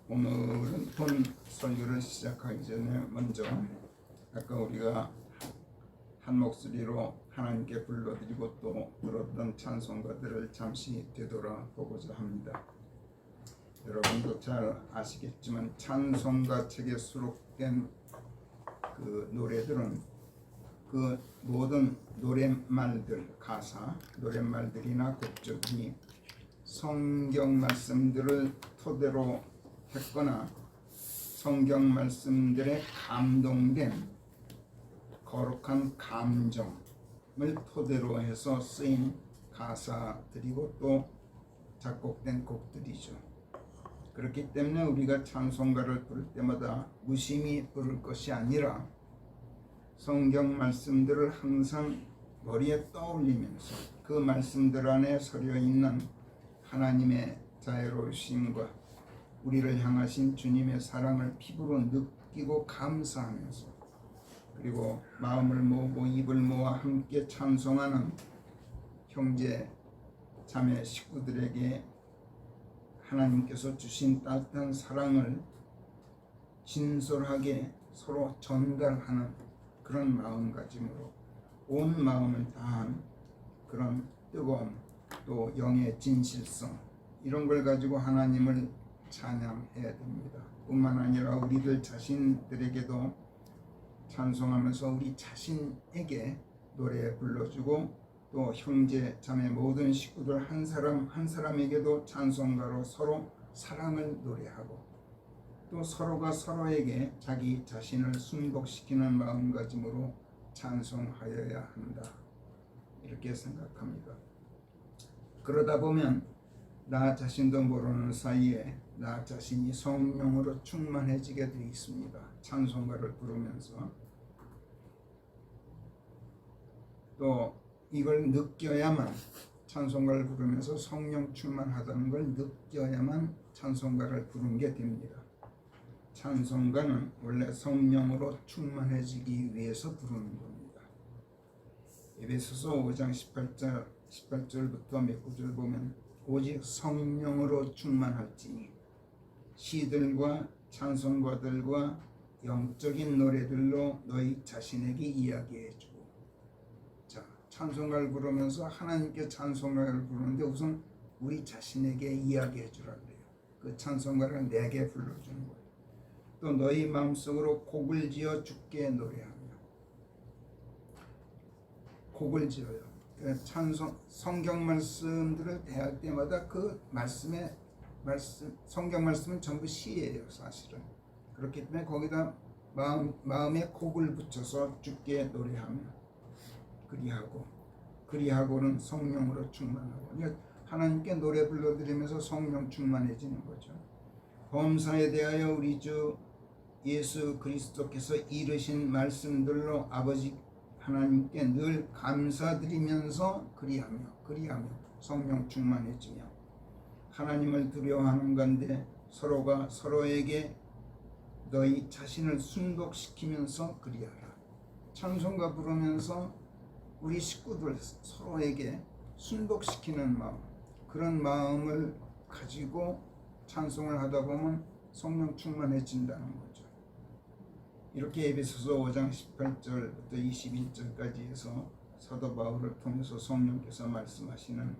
오늘은 본 설교를 시작하기 전에 먼저 아까 우리가 한 목소리로 하나님께 불러드리고 또 들었던 찬송가들을 잠시 되돌아보고자 합니다. 여러분도 잘 아시겠지만 찬송가 책에 수록된 그 노래들은 그 모든 노랫말들, 가사, 노랫말들이나 곡적이 성경 말씀들을 토대로 했거나 성경 말씀들에 감동된 거룩한 감정을 토대로 해서 쓰인 가사들이고 또 작곡된 곡들이죠. 그렇기 때문에 우리가 찬송가를 부를 때마다 무심히 부를 것이 아니라 성경 말씀들을 항상 머리에 떠올리면서 그 말씀들 안에 서려 있는 하나님의 자애로우심과 우리를 향하신 주님의 사랑을 피부로 느끼고 감사하면서 그리고 마음을 모으고 입을 모아 함께 찬송하는 형제 자매 식구들에게 하나님께서 주신 따뜻한 사랑을 진솔하게 서로 전달하는 그런 마음가짐으로 온 마음을 다한 그런 뜨거움 또 영의 진실성 이런 걸 가지고 하나님을 찬양해야 됩니다. 뿐만 아니라 우리들 자신들에게도 찬송하면서 우리 자신에게 노래 불러주고 또 형제 자매 모든 식구들 한 사람 한 사람에게도 찬송가로 서로 사랑을 노래하고 또 서로가 서로에게 자기 자신을 순복시키는 마음가짐으로 찬송하여야 한다. 이렇게 생각합니다. 그러다 보면 나 자신도 모르는 사이에 나 자신이 성령으로 충만해지게 되어 있습니다. 찬송가를 부르면서 또 이걸 느껴야만 찬송가를 부르면서 성령 충만하다는 걸 느껴야만 찬송가를 부르는 게 됩니다. 찬송가는 원래 성령으로 충만해지기 위해서 부르는 겁니다. 에베소서 5장 18절부터 몇 구절 보면 오직 성령으로 충만할지니 시들과 찬송가들과 영적인 노래들로 너희 자신에게 이야기해주고. 자, 찬송가를 부르면서 하나님께 찬송가를 부르는데 우선 우리 자신에게 이야기해주라 그래요. 그 찬송가를 내게 불러주는 거예요. 또 너희 마음속으로 곡을 지어 주께 노래하며. 곡을 지어요. 성경 말씀들을 대할 때마다 그 성경 말씀은 전부 시예요, 사실은. 그렇기 때문에 거기다 마음에 곡을 붙여서 주께 노래하며 그리하고는 성령으로 충만하고. 그러니까 하나님께 노래 불러드리면서 성령 충만해지는 거죠. 범사에 대하여 우리 주 예수 그리스도께서 이르신 말씀들로 아버지 하나님께 늘 감사드리면서 그리하며 성령 충만해지며 하나님을 두려워하는 건데 서로가 서로에게 너희 자신을 순복시키면서 그리하라. 찬송가 부르면서 우리 식구들 서로에게 순복시키는 마음, 그런 마음을 가지고 찬송을 하다 보면 성령 충만해진다는 거죠. 이렇게 에베소서 5장 18절부터 21절까지 해서 사도 바울을 통해서 성령께서 말씀하시는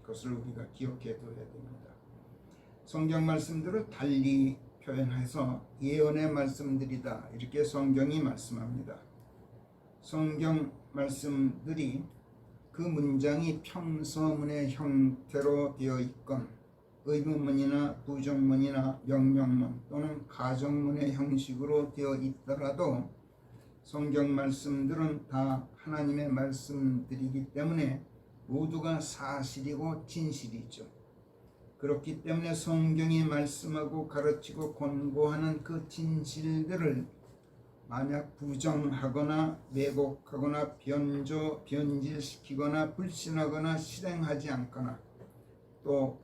것을 우리가 기억해 둬야 됩니다. 성경 말씀들을 달리 표현해서 예언의 말씀들이다 이렇게 성경이 말씀합니다. 성경 말씀들이 그 문장이 평서문의 형태로 되어 있건 의문문이나 부정문이나 명령문 또는 가정문의 형식으로 되어 있더라도 성경 말씀들은 다 하나님의 말씀들이기 때문에 모두가 사실이고 진실이죠. 그렇기 때문에 성경이 말씀하고 가르치고 권고하는 그 진실들을 만약 부정하거나 왜곡하거나 변질시키거나 불신하거나 실행하지 않거나 또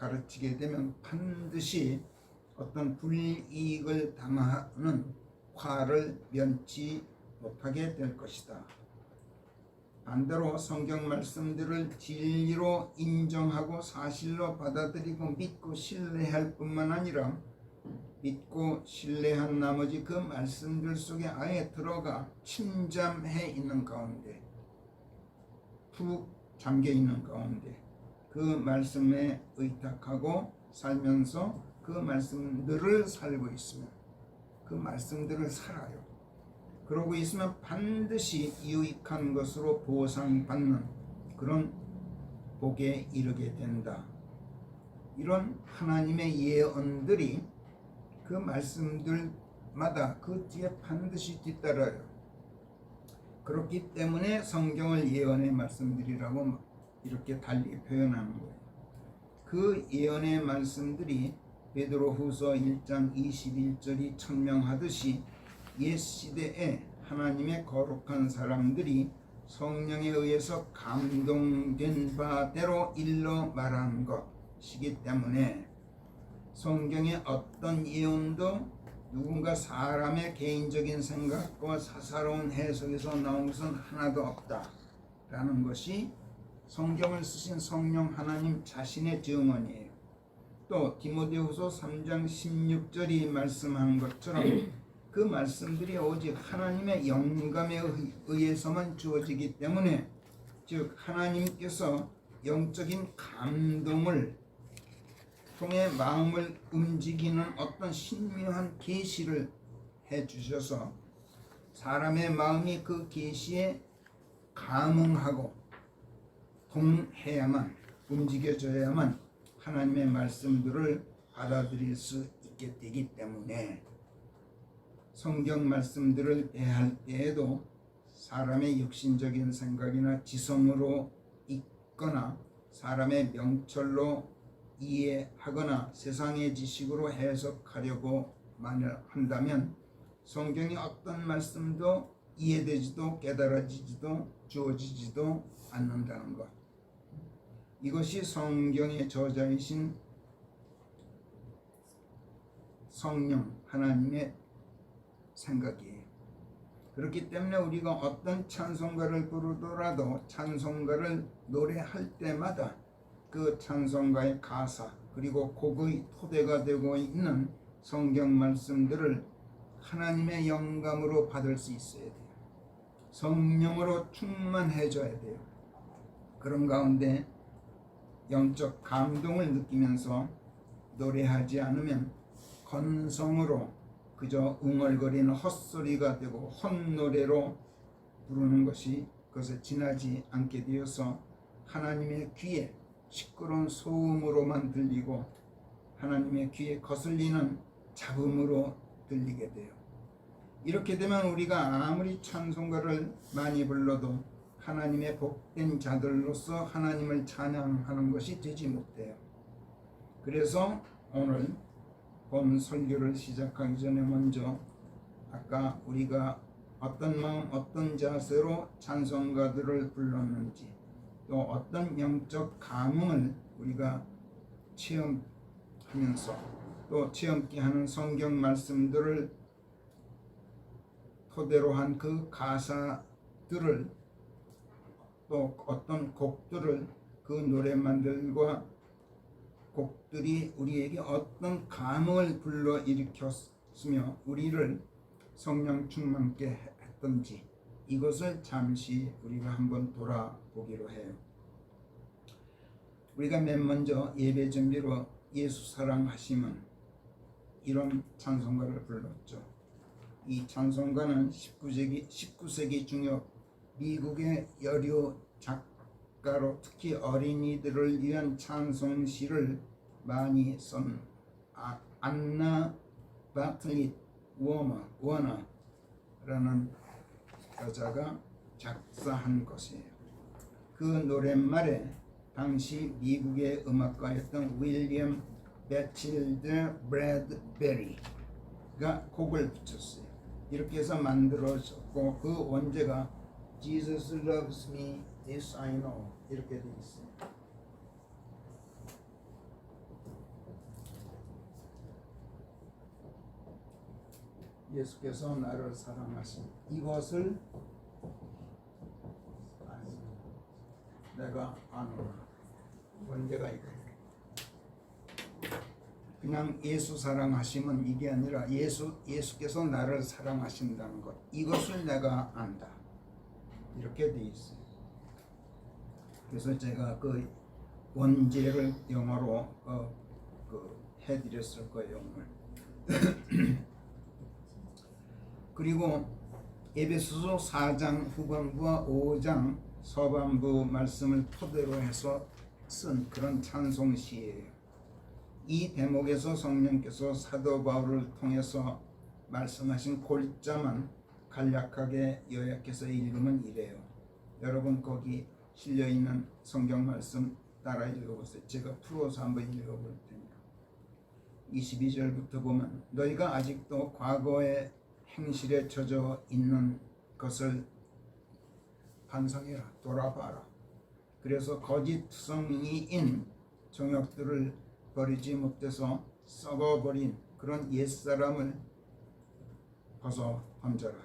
가르치게 되면 반드시 어떤 불이익을 당하는 화를 면치 못하게 될 것이다. 반대로 성경 말씀들을 진리로 인정하고 사실로 받아들이고 믿고 신뢰할 뿐만 아니라 믿고 신뢰한 나머지 그 말씀들 속에 아예 들어가 침잠해 있는 가운데, 푹 잠겨 있는 가운데 그 말씀에 의탁하고 살면서 그 말씀들을 살고 있으면, 그 말씀들을 살아요. 그러고 있으면 반드시 유익한 것으로 보상받는 그런 복에 이르게 된다. 이런 하나님의 예언들이 그 말씀들마다 그 뒤에 반드시 뒤따라요. 그렇기 때문에 성경을 예언의 말씀들이라고 이렇게 달리 표현하는 거예요. 그 예언의 말씀들이 베드로후서 1장 21절이 천명하듯이 옛 시대에 하나님의 거룩한 사람들이 성령에 의해서 감동된 바대로 일러 말한 것이기 때문에 성경의 어떤 예언도 누군가 사람의 개인적인 생각과 사사로운 해석에서 나온 것은 하나도 없다라는 것이 성경을 쓰신 성령 하나님 자신의 증언이에요. 또 디모데후서 3장 16절이 말씀한 것처럼 그 말씀들이 오직 하나님의 영감에 의해서만 주어지기 때문에, 즉 하나님께서 영적인 감동을 통해 마음을 움직이는 어떤 신묘한 계시를 해주셔서 사람의 마음이 그 계시에 감응하고 동해야만, 움직여져야만 하나님의 말씀들을 받아들일 수 있게 되기 때문에 성경 말씀들을 대할 때에도 사람의 육신적인 생각이나 지성으로 읽거나 사람의 명철로 이해하거나 세상의 지식으로 해석하려고 만일 한다면 성경의 어떤 말씀도 이해되지도 깨달아지지도 주어지지도 않는다는 것. 이것이 성경의 저자이신 성령 하나님의 생각이에요. 그렇기 때문에 우리가 어떤 찬송가를 부르더라도 찬송가를 노래할 때마다 그 찬송가의 가사 그리고 곡의 토대가 되고 있는 성경 말씀들을 하나님의 영감으로 받을 수 있어야 돼요. 성령으로 충만해져야 돼요. 그런 가운데 영적 감동을 느끼면서 노래하지 않으면 건성으로 그저 웅얼거리는 헛소리가 되고 헛노래로 부르는 것이 그것에 지나지 않게 되어서 하나님의 귀에 시끄러운 소음으로만 들리고 하나님의 귀에 거슬리는 잡음으로 들리게 돼요. 이렇게 되면 우리가 아무리 찬송가를 많이 불러도 하나님의 복된 자들로서 하나님을 찬양하는 것이 되지 못해요. 그래서 오늘 본 설교를 시작하기 전에 먼저 아까 우리가 어떤 마음 어떤 자세로 찬송가들을 불렀는지 또 어떤 영적 감흥을 우리가 체험하면서 또 체험케 하는 성경 말씀들을 토대로 한 그 가사들을 또 어떤 곡들을 그 노래만들과 곡들이 우리에게 어떤 감흥을 불러일으켰으며 우리를 성령 충만케 했던지 이것을 잠시 우리가 한번 돌아보기로 해요. 우리가 맨 먼저 예배 준비로 예수 사랑하심은 이런 찬송가를 불렀죠. 이 찬송가는 19세기 중엽 미국의 여류 작가로 특히 어린이들을 위한 찬송시를 많이 쓴 안나 바틀릿 워너라는 여자가 작사한 것이에요. 그 노랫말에 당시 미국의 음악가였던 윌리엄 배칠드 브래드베리가 곡을 붙였어요. 이렇게 해서 만들어졌고 그 원제가 Jesus loves me, this I know 이렇게 되어 있어요. 예수께서 나를 사랑하신 이것을 내가 아노라. 원제가 이거예요. 그냥 예수 사랑하시면 이게 아니라 예수께서 나를 사랑하신다는 것, 이것을 내가 안다. 이렇게 돼 있어요. 그래서 제가 그 원제를 영어로 해드렸을 거예요 오늘. 그리고 에베소서 4장 후반부와 5장 서반부 말씀을 토대로 해서 쓴 그런 찬송시예요. 이 대목에서 성령께서 사도 바울을 통해서 말씀하신 골자만 간략하게 요약해서 읽으면 이래요. 여러분 거기 실려있는 성경 말씀 따라 읽어보세요. 제가 풀어서 한번 읽어볼 테니까. 22절부터 보면 너희가 아직도 과거의 행실에 젖어 있는 것을 반성해라. 돌아봐라. 그래서 거짓 투성이인 정욕들을 버리지 못해서 썩어버린 그런 옛사람을 벗어 던져라.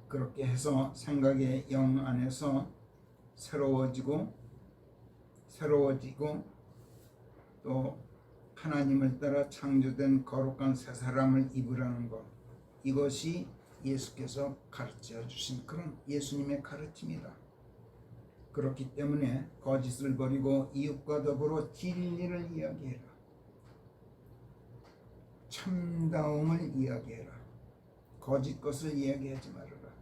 그렇게 해서 생각의 영 안에서 새로워지고 또 하나님을 따라 창조된 거룩한 새 사람을 입으라는 것, 이것이 예수께서 가르쳐 주신 그런 예수님의 가르침이다. 그렇기 때문에 거짓을 버리고 이웃과 더불어 진리를 이야기해라. 참다움을 이야기해라. 거짓 것을 이야기하지 말아라.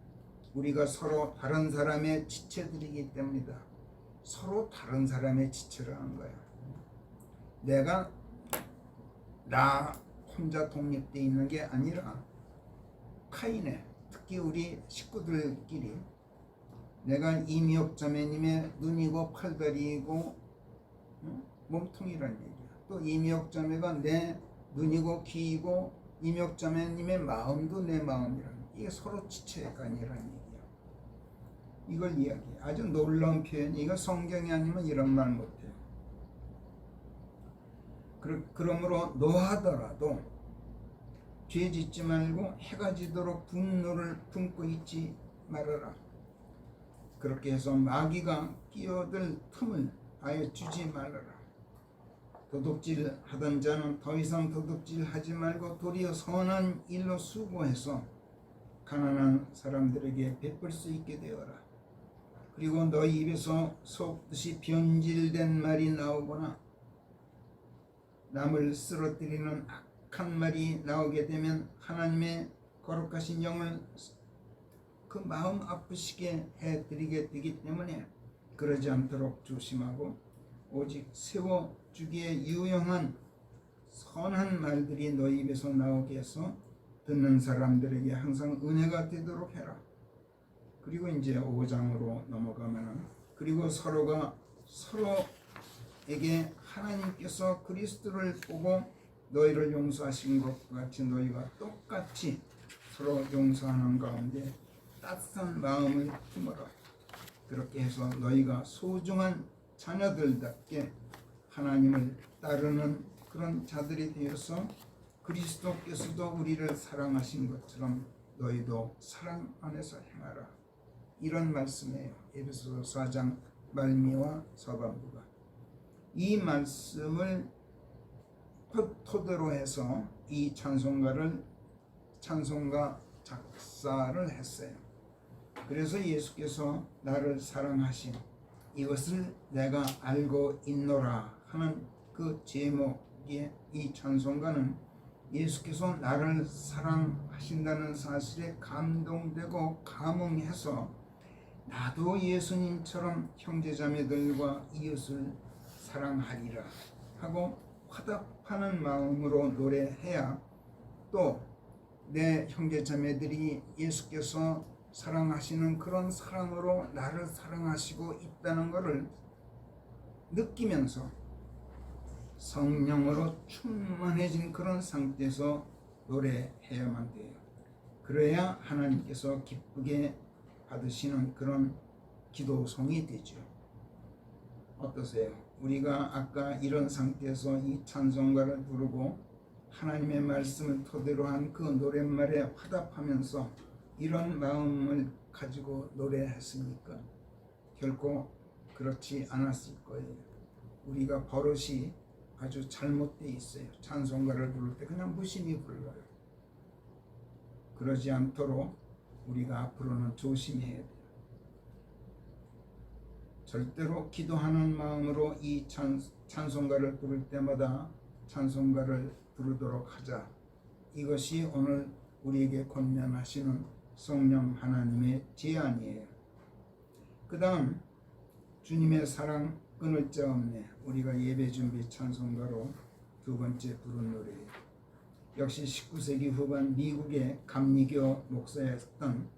우리가 서로 다른 사람의 지체들이기 때문이다. 서로 다른 사람의 지체를 하는 거야. 내가 나 혼자 독립되어 있는 게 아니라 타인의, 특히 우리 식구들끼리 내가 이미옥 자매님의 눈이고 팔다리이고 몸통이란 얘기야. 또 이미옥 자매가 내 눈이고 귀이고 이미옥 자매님의 마음도 내 마음이란 얘기야. 이게 서로 지체가 아니란 얘기야. 이걸 이야기해. 아주 놀라운 표현이, 이거 성경이 아니면 이런 말 못해요. 그러므로 노하더라도 죄 짓지 말고 해가 지도록 분노를 품고 있지 말아라. 그렇게 해서 마귀가 끼어들 틈을 아예 주지 말아라. 도둑질 하던 자는 더 이상 도둑질 하지 말고 도리어 선한 일로 수고해서 가난한 사람들에게 베풀 수 있게 되어라. 그리고 너희 입에서 속 뜻이 변질된 말이 나오거나 남을 쓰러뜨리는 악한 말이 나오게 되면 하나님의 거룩하신 영을 그 마음 아프시게 해드리게 되기 때문에 그러지 않도록 조심하고 오직 세워주기에 유용한 선한 말들이 너희 입에서 나오게 해서 듣는 사람들에게 항상 은혜가 되도록 해라. 그리고 이제 5장으로 넘어가면은 그리고 서로가 서로에게 하나님께서 그리스도를 보고 너희를 용서하신 것과 같이 너희가 똑같이 서로 용서하는 가운데 따뜻한 마음을 품어라. 그렇게 해서 너희가 소중한 자녀들답게 하나님을 따르는 그런 자들이 되어서 그리스도께서도 우리를 사랑하신 것처럼 너희도 사랑 안에서 행하라. 이런 말씀이에요. 에베소서 4장 말미와 서반부가. 이 말씀을 토대로 해서 이 찬송가 작사를 했어요. 그래서 예수께서 나를 사랑하신 이것을 내가 알고 있노라 하는 그 제목의 이 찬송가는 예수께서 나를 사랑하신다는 사실에 감동되고 감흥해서 나도 예수님처럼 형제자매들과 이웃을 사랑하리라 하고 화답하는 마음으로 노래해야 또 내 형제자매들이 예수께서 사랑하시는 그런 사랑으로 나를 사랑하시고 있다는 것을 느끼면서 성령으로 충만해진 그런 상태에서 노래해야만 돼요. 그래야 하나님께서 기쁘게 받으시는 그런 기도송이 되죠. 어떠세요? 우리가 아까 이런 상태에서 이 찬송가를 부르고 하나님의 말씀을 토대로 한 그 노랫말에 화답하면서 이런 마음을 가지고 노래했습니까? 결코 그렇지 않았을 거예요. 우리가 버릇이 아주 잘못되어 있어요. 찬송가를 부를 때 그냥 무심히 불러요. 그러지 않도록 우리가 앞으로는 조심해야 돼요. 절대로 기도하는 마음으로 이 찬송가를 부를 때마다 찬송가를 부르도록 하자. 이것이 오늘 우리에게 권면하시는 성령 하나님의 제안이에요. 그 다음 주님의 사랑 끊을 자 없네. 우리가 예배 준비 찬송가로 두 번째 부른 노래예요. 역시 19세기 후반 미국의 감리교 목사였던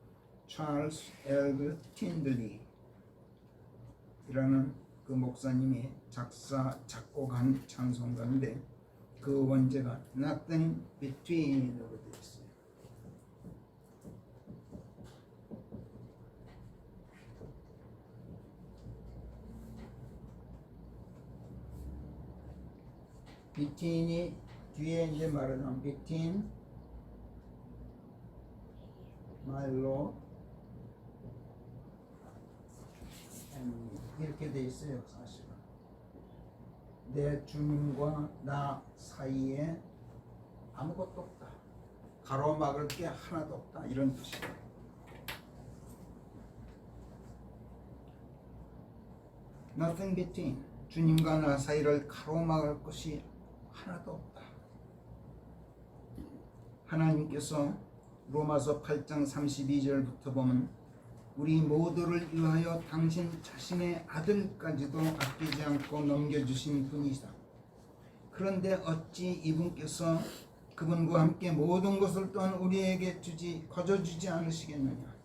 찰스 엘브 틴들리 이라는 그 목사님이 작곡한 찬송가인데 그 원제가 Nothing Between으로 되어 있어요. Between이 뒤에 이제 말하자면 Between my Lord 이렇게 돼 있어요. 사실은 내 주님과 나 사이에 아무것도 없다. 가로막을 게 하나도 없다. 이런 뜻이에요. Nothing between 주님과 나 사이를 가로막을 것이 하나도 없다. 하나님께서 로마서 8장 32절부터 보면 우리 모두를 위하여 당신 자신의 아들까지도 아끼지 않고 넘겨주신 분이다. 그런데 어찌 이분께서 그분과 함께 모든 것을 또한 우리에게 거저주지 않으시겠느냐.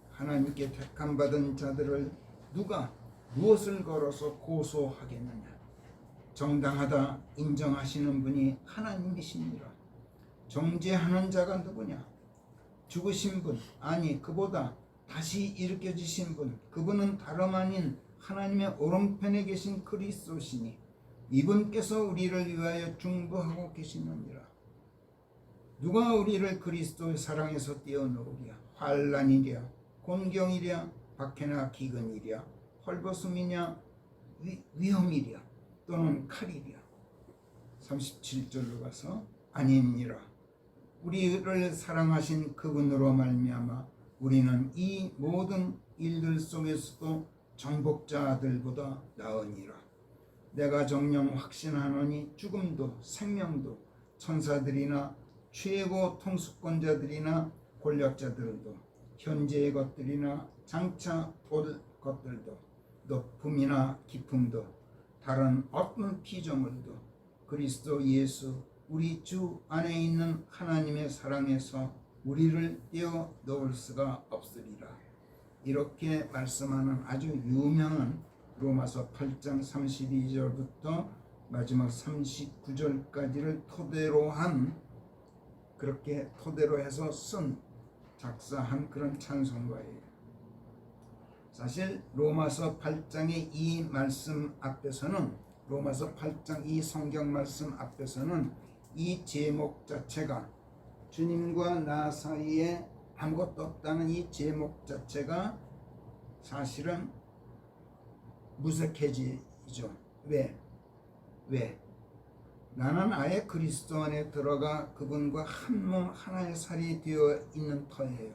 하나님께 택함받은 자들을 누가 무엇을 걸어서 고소하겠느냐. 정당하다 인정하시는 분이 하나님이시니라. 정죄하는 자가 누구냐. 죽으신 분, 아니 그보다 다시 일으켜지신 분, 그분은 다름 아닌 하나님의 오른편에 계신 그리스도시니 이분께서 우리를 위하여 중보하고 계시느니라. 누가 우리를 그리스도의 사랑에서 떼어놓으랴. 환난이랴 곤경이랴 박해나 기근이랴 헐벗음이냐 위험이랴 또는 칼이랴. 37절로 가서 아니니라. 우리를 사랑하신 그분으로 말미암아 우리는 이 모든 일들 속에서도 정복자들보다 나으니라. 내가 정녕 확신하노니 죽음도 생명도 천사들이나 최고 통수권자들이나 권력자들도 현재의 것들이나 장차 올 것들도 높음이나 깊음도 다른 어떤 피조물도 그리스도 예수 우리 주 안에 있는 하나님의 사랑에서 우리를 떼어 놓을 수가 없으리라. 이렇게 말씀하는 아주 유명한 로마서 8장 32절부터 마지막 39절까지를 토대로 한 그렇게 토대로 해서 작사한 그런 찬송가예요. 사실 로마서 8장의 이 말씀 앞에서는 로마서 8장 이 성경 말씀 앞에서는 이 제목 자체가 주님과 나 사이에 아무것도 없다는 이 제목 자체가 사실은 무색해지죠. 왜? 나는 아예 그리스도 안에 들어가 그분과 한 몸 하나의 살이 되어 있는 터예요.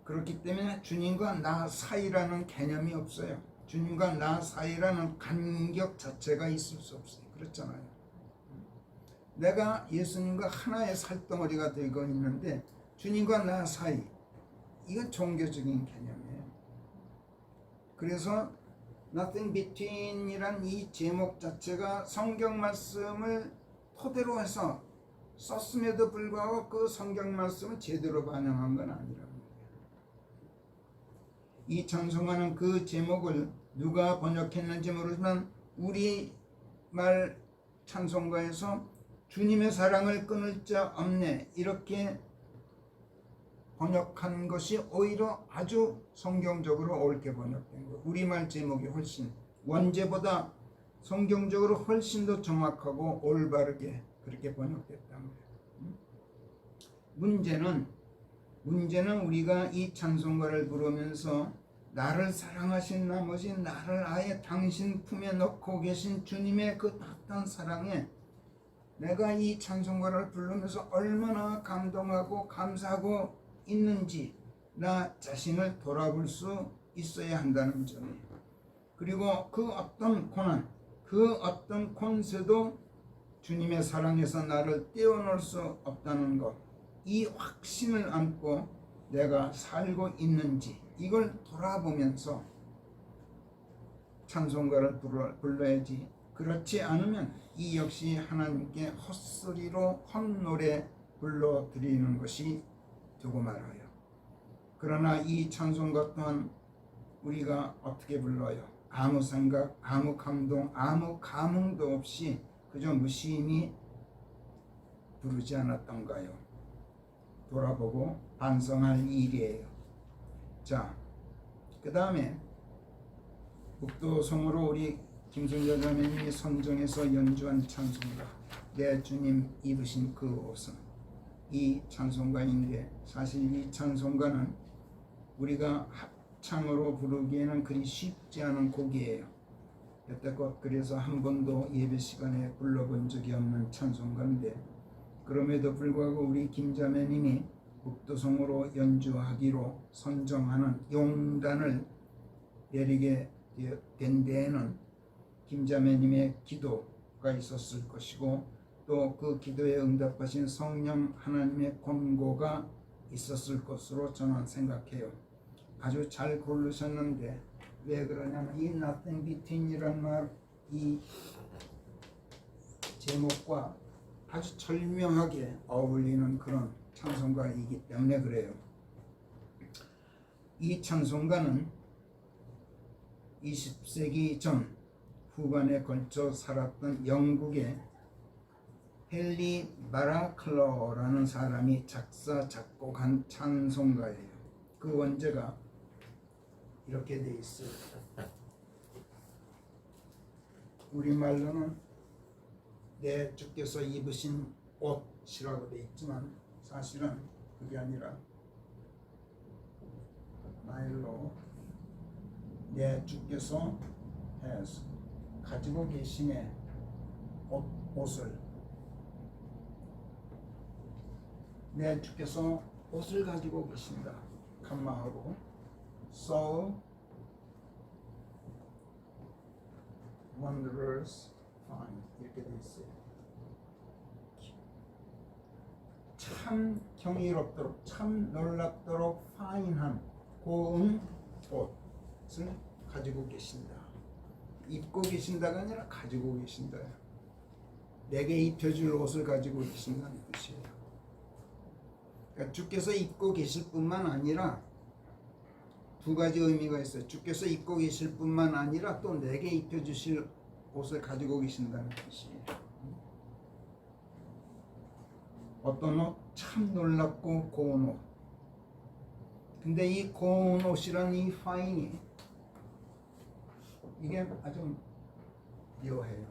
그렇기 때문에 주님과 나 사이라는 개념이 없어요. 주님과 나 사이라는 간격 자체가 있을 수 없어요. 그렇잖아요. 내가 예수님과 하나의 살덩어리가 되고 있는데 주님과 나 사이, 이건 종교적인 개념이에요. 그래서 Nothing Between이란 이 제목 자체가 성경 말씀을 토대로 해서 썼음에도 불구하고 그 성경 말씀을 제대로 반영한 건 아니라는 거예요. 이 찬송가는 그 제목을 누가 번역했는지 모르지만 우리말 찬송가에서 주님의 사랑을 끊을 자 없네 이렇게 번역한 것이 오히려 아주 성경적으로 옳게 번역된 거예요. 우리말 제목이 훨씬 원제보다 성경적으로 훨씬 더 정확하고 올바르게 그렇게 번역됐다는 거예요. 문제는 우리가 이 찬송가를 부르면서 나를 사랑하신 나머지 나를 아예 당신 품에 넣고 계신 주님의 그 따뜻한 사랑에 내가 이 찬송가를 부르면서 얼마나 감동하고 감사하고 있는지 나 자신을 돌아볼 수 있어야 한다는 점이에요. 그리고 그 어떤 고난, 그 어떤 권세도 주님의 사랑에서 나를 떼어놓을 수 없다는 것, 이 확신을 안고 내가 살고 있는지 이걸 돌아보면서 찬송가를 불러야지. 그렇지 않으면 이 역시 하나님께 헛소리로 헛노래 불러드리는 것이 되고 말아요. 그러나 이 찬송가 또한 우리가 어떻게 불러요? 아무 생각, 아무 감동, 아무 감흥도 없이 그저 무심히 부르지 않았던가요? 돌아보고 반성할 일이에요. 자, 그 다음에 북도성으로 우리 김순자 자매님이 선정해서 연주한 찬송가 내 주님 입으신 그 옷은, 이 찬송가인데 사실 이 찬송가는 우리가 합창으로 부르기에는 그리 쉽지 않은 곡이에요. 여태껏 그래서 한 번도 예배 시간에 불러본 적이 없는 찬송가인데, 그럼에도 불구하고 우리 김자매님이 북도성으로 연주하기로 선정하는 용단을 내리게 된 데에는 김자매님의 기도가 있었을 것이고 또 그 기도에 응답하신 성령 하나님의 권고가 있었을 것으로 저는 생각해요. 아주 잘 고르셨는데 왜 그러냐면 이 Nothing Between이라는 말, 이 제목과 아주 절묘하게 어울리는 그런 찬송가이기 때문에 그래요. 이 찬송가는 20세기 전 후반에 걸쳐 살았던 영국의 헨리 바라클러라는 사람이 작사 작곡한 찬송가예요. 그 원제가 이렇게 돼 있어요. 우리말로는 내 주께서 입으신 옷이라고 돼 있지만 사실은 그게 아니라 말로 내 주께서 가지고 계심의 옷을, 내 주께서 옷을 가지고 계신다 감마하고 So wondrous fine 이렇게 돼 있어요. 참 경이롭도록 참 놀랍도록 파인한 고운 옷을 가지고 계신다. 입고 계신다가 아니라 가지고 계신다. 내게 입혀줄 옷을 가지고 계신다는 뜻이에요. 그러니까 주께서 입고 계실 뿐만 아니라 두 가지 의미가 있어요. 주께서 입고 계실 뿐만 아니라 또 내게 입혀주실 옷을 가지고 계신다는 뜻이에요. 어떤 옷? 참 놀랍고 고운 옷. 근데 이 고운 옷이란 이 파인이 이게 아주 묘해요.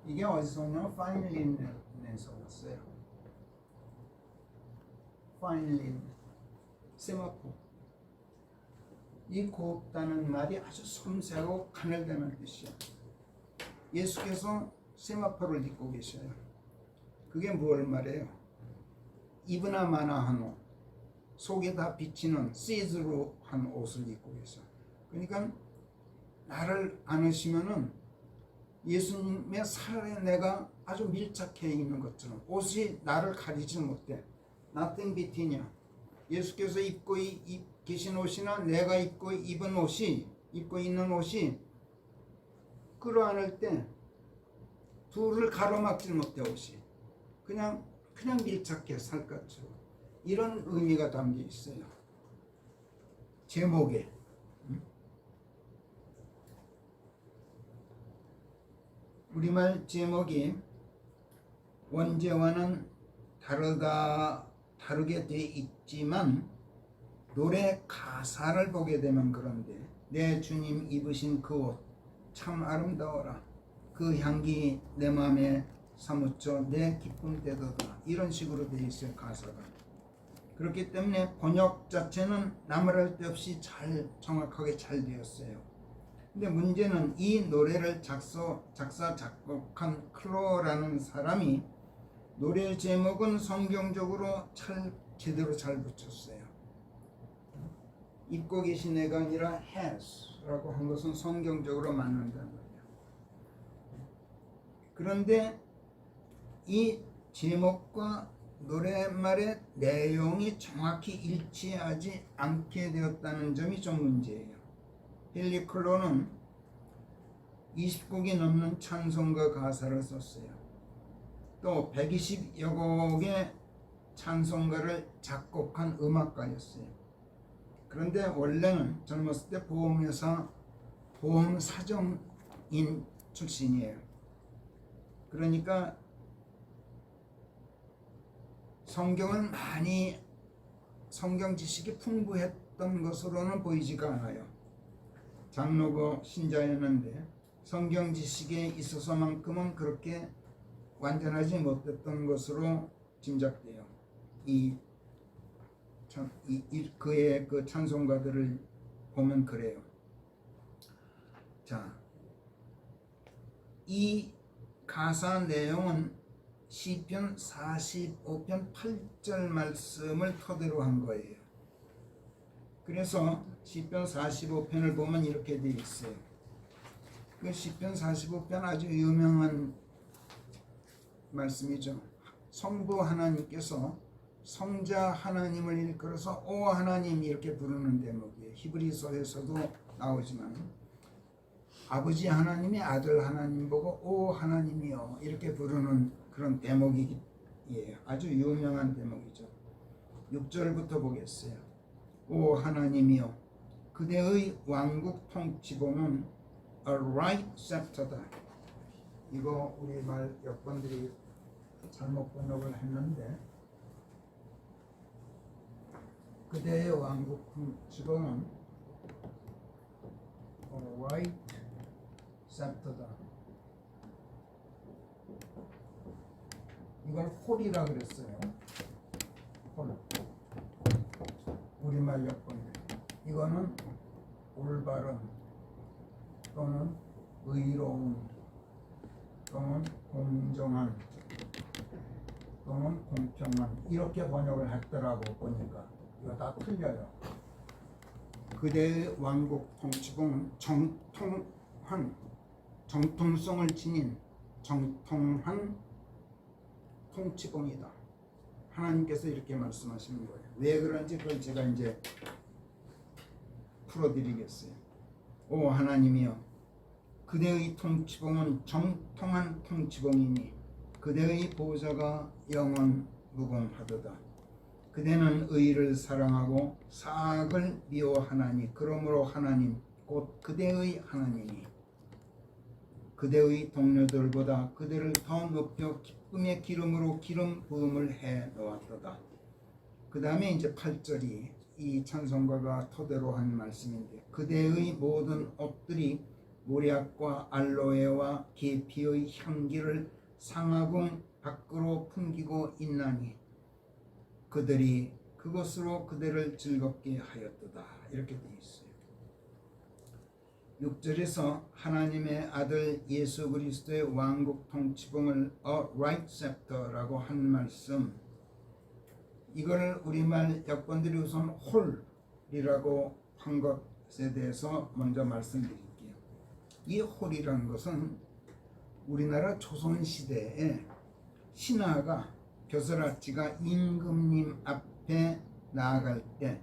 이게 어디서 오냐? 파인 린넨에서 왔어요. 파인 린, 세마포. 이 곱다는 말이 아주 섬세하고 가늘다는 뜻이야. 예수께서 세마포를 입고 계셔요. 그게 뭘 말해요? 이브나마나한 옷, 속에 다 비치는 시즈로 한 옷을 입고 계셔. 그러니까 나를 안으시면은 예수님의 살에 내가 아주 밀착해 있는 것처럼 옷이 나를 가리지 못해. Nothing between이야. 예수께서 입고 계신 옷이나 내가 입고 입은 옷이, 입고 있는 옷이 끌어안을 때 둘을 가로막지 못해. 옷이 그냥 밀착해 살갗으로. 이런 의미가 담겨 있어요. 제목에. 우리말 제목이 원제와는 다르게 돼 있지만 노래 가사를 보게 되면 그런데 내 주님 입으신 그 옷 참 아름다워라. 그 향기 내 마음에 사무쳐 내 기쁨 되도다. 이런 식으로 돼 있어요. 가사가. 그렇기 때문에 번역 자체는 나무랄 데 없이 정확하게 잘 되었어요. 근데 문제는 이 노래를 작사 작곡한 클로라는 사람이 노래 제목은 성경적으로 제대로 잘 붙였어요. 입고 계신 애가 아니라 has라고 한 것은 성경적으로 맞는다는 거예요. 그런데 이 제목과 노랫말의 내용이 정확히 일치하지 않게 되었다는 점이 좀 문제예요. 빌리 클로는 20곡이 넘는 찬송가 가사를 썼어요. 또 120여 곡의 찬송가를 작곡한 음악가였어요. 그런데 원래는 젊었을 때 보험회사 보험사정인 출신이에요. 그러니까 성경을 많이 성경 지식이 풍부했던 것으로는 보이지가 않아요. 장로고 신자였는데 성경 지식에 있어서만큼은 그렇게 완전하지 못했던 것으로 짐작돼요. 그의 그 찬송가들을 보면 그래요. 자, 이 가사 내용은 시편 45편 8절 말씀을 토대로 한 거예요. 그래서 시편 45편을 보면 이렇게 되어 있어요. 그 시편 45편 아주 유명한 말씀이죠. 성부 하나님께서 성자 하나님을 일컬어서 오 하나님 이렇게 부르는 대목이에요. 히브리서에서도 나오지만 아버지 하나님이 아들 하나님 보고 오 하나님이여 이렇게 부르는 그런 대목이에요. 아주 유명한 대목이죠. 6절부터 보겠어요. 오 하나님이여 그대의 왕국 통치봉은 a right scepter다. 이거 우리말 여권들이 잘못 번역을 했는데 그대의 왕국 통치봉은 a right scepter다. 이걸 홀이라 그랬어요. 홀. 우리말 여권들. 이거는 올바른 또는 의로운 또는 공정한 또는 공평한 이렇게 번역을 했더라고 보니까 이거 다 틀려요. 그대의 왕국 통치봉은 정통성을 지닌 정통한 통치봉이다. 하나님께서 이렇게 말씀하시는 거예요. 왜 그런지 그걸 제가 이제 풀어드리겠어요. 오 하나님이여 그대의 통치봉은 정통한 통치봉이니 그대의 보좌가 영원 무궁하도다. 그대는 의를 사랑하고 사악을 미워하나니 그러므로 하나님 곧 그대의 하나님이 그대의 동료들보다 그대를 더 높여 기쁨의 기름으로 기름 부음을 해 놓았도다. 그 다음에 이제 8절이 이 찬송가가 토대로 한 말씀인데 그대의 모든 옷들이 모략과 알로에와 계피의 향기를 상하궁 밖으로 풍기고 있나니 그들이 그것으로 그대를 즐겁게 하였도다. 이렇게 되어 있어요. 6절에서 하나님의 아들 예수 그리스도의 왕국 통치봉을 a right scepter라고 한 말씀, 이걸 우리말 여권들이 우선 홀이라고 한 것에 대해서 먼저 말씀드릴게요. 이 홀이라는 것은 우리나라 조선시대에 신하가 벼슬아치가 임금님 앞에 나아갈 때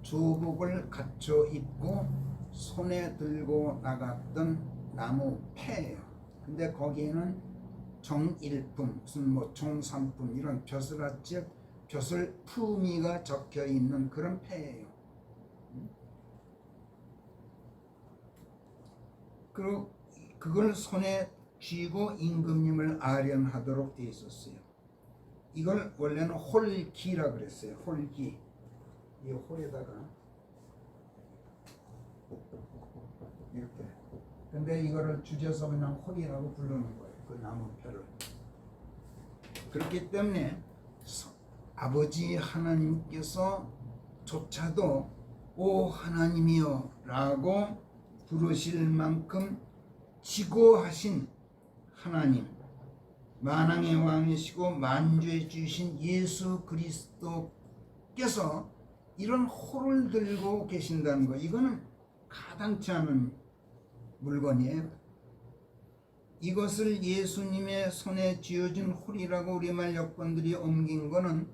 조복을 갖춰 입고 손에 들고 나갔던 나무 패예요. 근데 거기에는 정일품, 무슨 뭐 정삼품 이런 벼슬아치 벼슬 품위가 적혀 있는 그런 패예요. 그리고 그걸 손에 쥐고 임금님을 아련하도록 되어 있었어요. 이걸 원래는 홀기라 그랬어요. 홀기. 이 홀에다가 이렇게. 근데 이거를 줄여서 그냥 홀이라고 부르는 거예요. 그 나무 펴를. 그렇기 때문에 아버지 하나님께서 조차도 오 하나님이여 라고 부르실 만큼 지고하신 하나님, 만왕의 왕이시고 만주의 주이신 예수 그리스도께서 이런 호를 들고 계신다는 거, 이거는 가당치 않은 물건이에요. 이것을 예수님의 손에 쥐어진 홀이라고 우리말 여권들이 옮긴 거는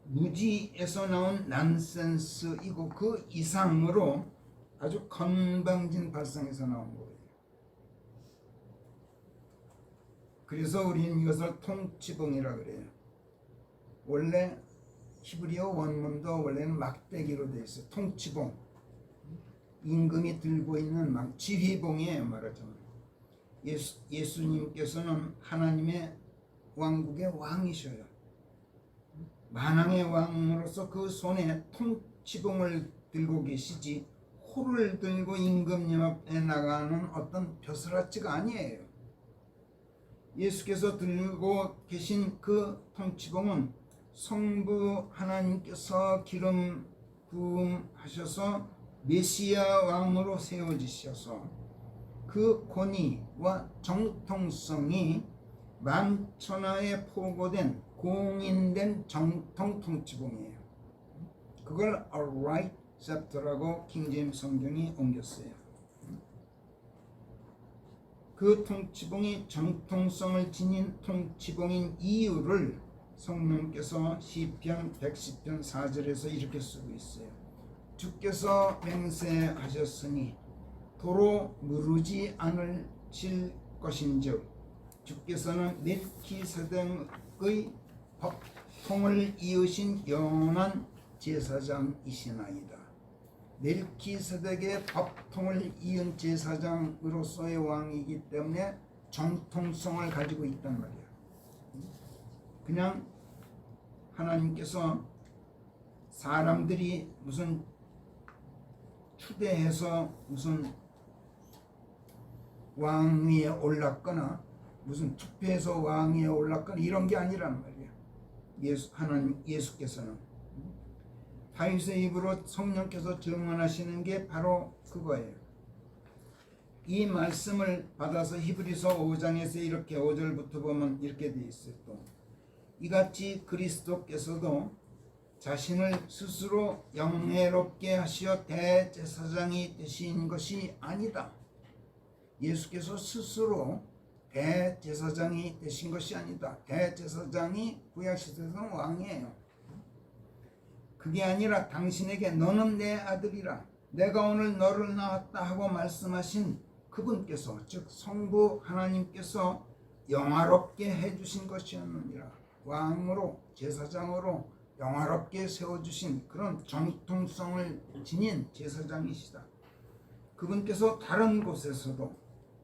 무지에서 나온 난센스이고 그 이상으로 아주 건방진 발상에서 나온 거예요. 그래서 우리는 이것을 통치봉이라 그래요. 원래 히브리어 원문도 원래는 막대기로 되어 있어요. 통치봉. 임금이 들고 있는 막 지휘봉이에요, 말하자면. 예수님께서는 하나님의 왕국의 왕이셔요. 만왕의 왕으로서 그 손에 통치봉을 들고 계시지 호를 들고 임금 옆에 나가는 어떤 벼슬아치가 아니에요. 예수께서 들고 계신 그 통치봉은 성부 하나님께서 기름 부음하셔서 메시아 왕으로 세워지셔서 그 권위와 정통성이 만천하에 포고된 공인된 정통 통치봉이에요. 그걸 a right scepter라고 킹제임스 성경이 옮겼어요. 그 통치봉이 정통성을 지닌 통치봉인 이유를 성령께서 시편 110편 4절에서 이렇게 쓰고 있어요. 주께서 맹세하셨으니 도로 무르지 않으실 것인즉 주께서는 멜키세덱의 법통을 이으신 영원한 제사장이시나이다. 멜키세덱의 법통을 이은 제사장으로서의 왕이기 때문에 정통성을 가지고 있단 말이야. 그냥 하나님께서 사람들이 무슨 추대해서 무슨 왕위에 올랐거나 무슨 투표해서 왕위에 올랐거나 이런 게 아니란 말이야. 예수께서는 다윗의 입으로 성령께서 증언하시는 게 바로 그거예요. 이 말씀을 받아서 히브리서 5장에서 이렇게 5절부터 보면 이렇게 돼 있어요. 또 이같이 그리스도께서도 자신을 스스로 영예롭게 하시어 대제사장이 되신 것이 아니다. 예수께서 스스로 대제사장이 되신 것이 아니다. 대제사장이 구약시대에서는 왕이에요. 그게 아니라 당신에게 너는 내 아들이라 내가 오늘 너를 낳았다 하고 말씀하신 그분께서, 즉 성부 하나님께서 영화롭게 해주신 것이었느니라. 왕으로 제사장으로 영화롭게 세워주신 그런 정통성을 지닌 제사장이시다. 그분께서 다른 곳에서도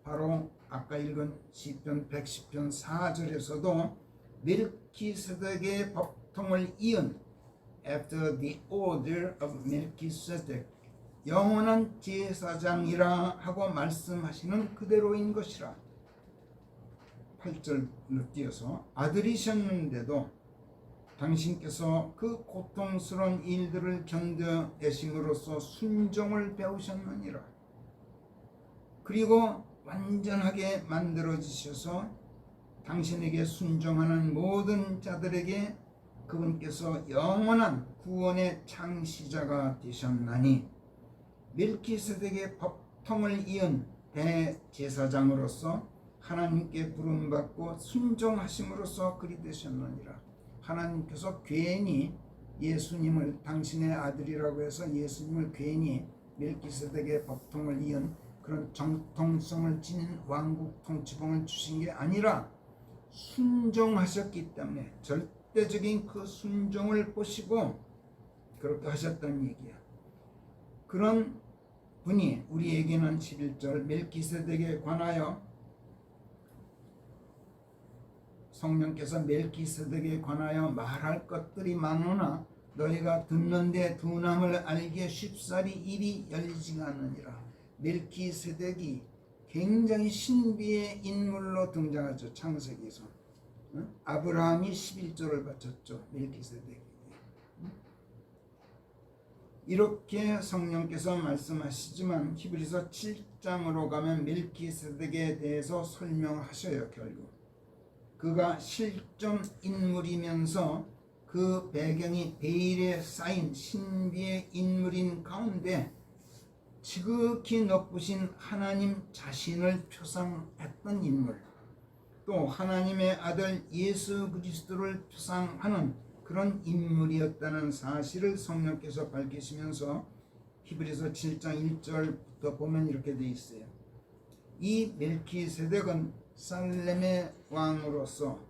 바로 아까 읽은 시편 110편 4절에서도 멜키세덱의 법통을 이은 After the order of Melchizedek 영원한 제사장이라 하고 말씀하시는 그대로인 것이라. 8절로 띄어서 아들이셨는데도 당신께서 그 고통스러운 일들을 견뎌내심으로써 순종을 배우셨느니라. 그리고 완전하게 만들어지셔서 당신에게 순종하는 모든 자들에게 그분께서 영원한 구원의 창시자가 되셨나니 멜키세덱의 법통을 이은 대제사장으로서 하나님께 부름받고 순종하심으로써 그리 되셨느니라. 하나님께서 괜히 예수님을 당신의 아들이라고 해서 예수님을 괜히 멜키세덱의 법통을 이은 그런 정통성을 지닌 왕국 통치봉을 주신 게 아니라 순종하셨기 때문에 절대적인 그 순종을 보시고 그렇게 하셨다는 얘기야. 그런 분이 우리에게는 11절 멜키세덱에 관하여 성령께서 멜키세덱에 관하여 말할 것들이 많으나 너희가 듣는데 둔함을 알기에 쉽사리 입이 열리지가 않느니라. 멜키세덱이 굉장히 신비의 인물로 등장하죠. 창세기에서. 아브라함이 11조를 바쳤죠. 멜키세덱. 이렇게 성령께서 말씀하시지만 히브리서 7장으로 가면 멜키세덱에 대해서 설명하셔요. 결국 그가 실존 인물이면서 그 배경이 베일에 쌓인 신비의 인물인 가운데 지극히 높으신 하나님 자신을 표상했던 인물, 또 하나님의 아들 예수 그리스도를 표상하는 그런 인물이었다는 사실을 성령께서 밝히시면서 히브리서 7장 1절부터 보면 이렇게 되어 있어요. 이 멜키세덱은 살렘의 왕으로서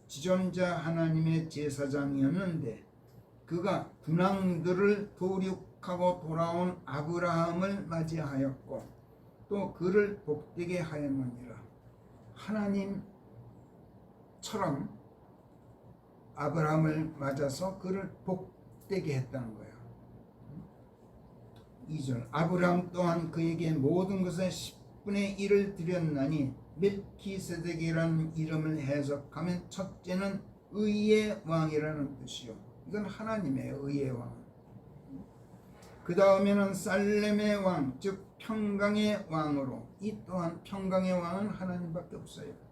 지존자 하나님의 제사장이었는데 그가 군왕들을 도륙하고 돌아온 아브라함을 맞이하였고 또 그를 복되게 하였느니라. 하나님처럼 아브라함을 맞아서 그를 복되게 했다는 거예요. 2절 아브라함 또한 그에게 모든 것의 10분의 1을 드렸나니 멜키세덱이라는 이름을 해석하면 첫째는 의의 왕이라는 뜻이요. 이건 하나님의 의의 왕. 그 다음에는 살렘의 왕, 즉 평강의 왕으로, 이 또한 평강의 왕은 하나님밖에 없어요.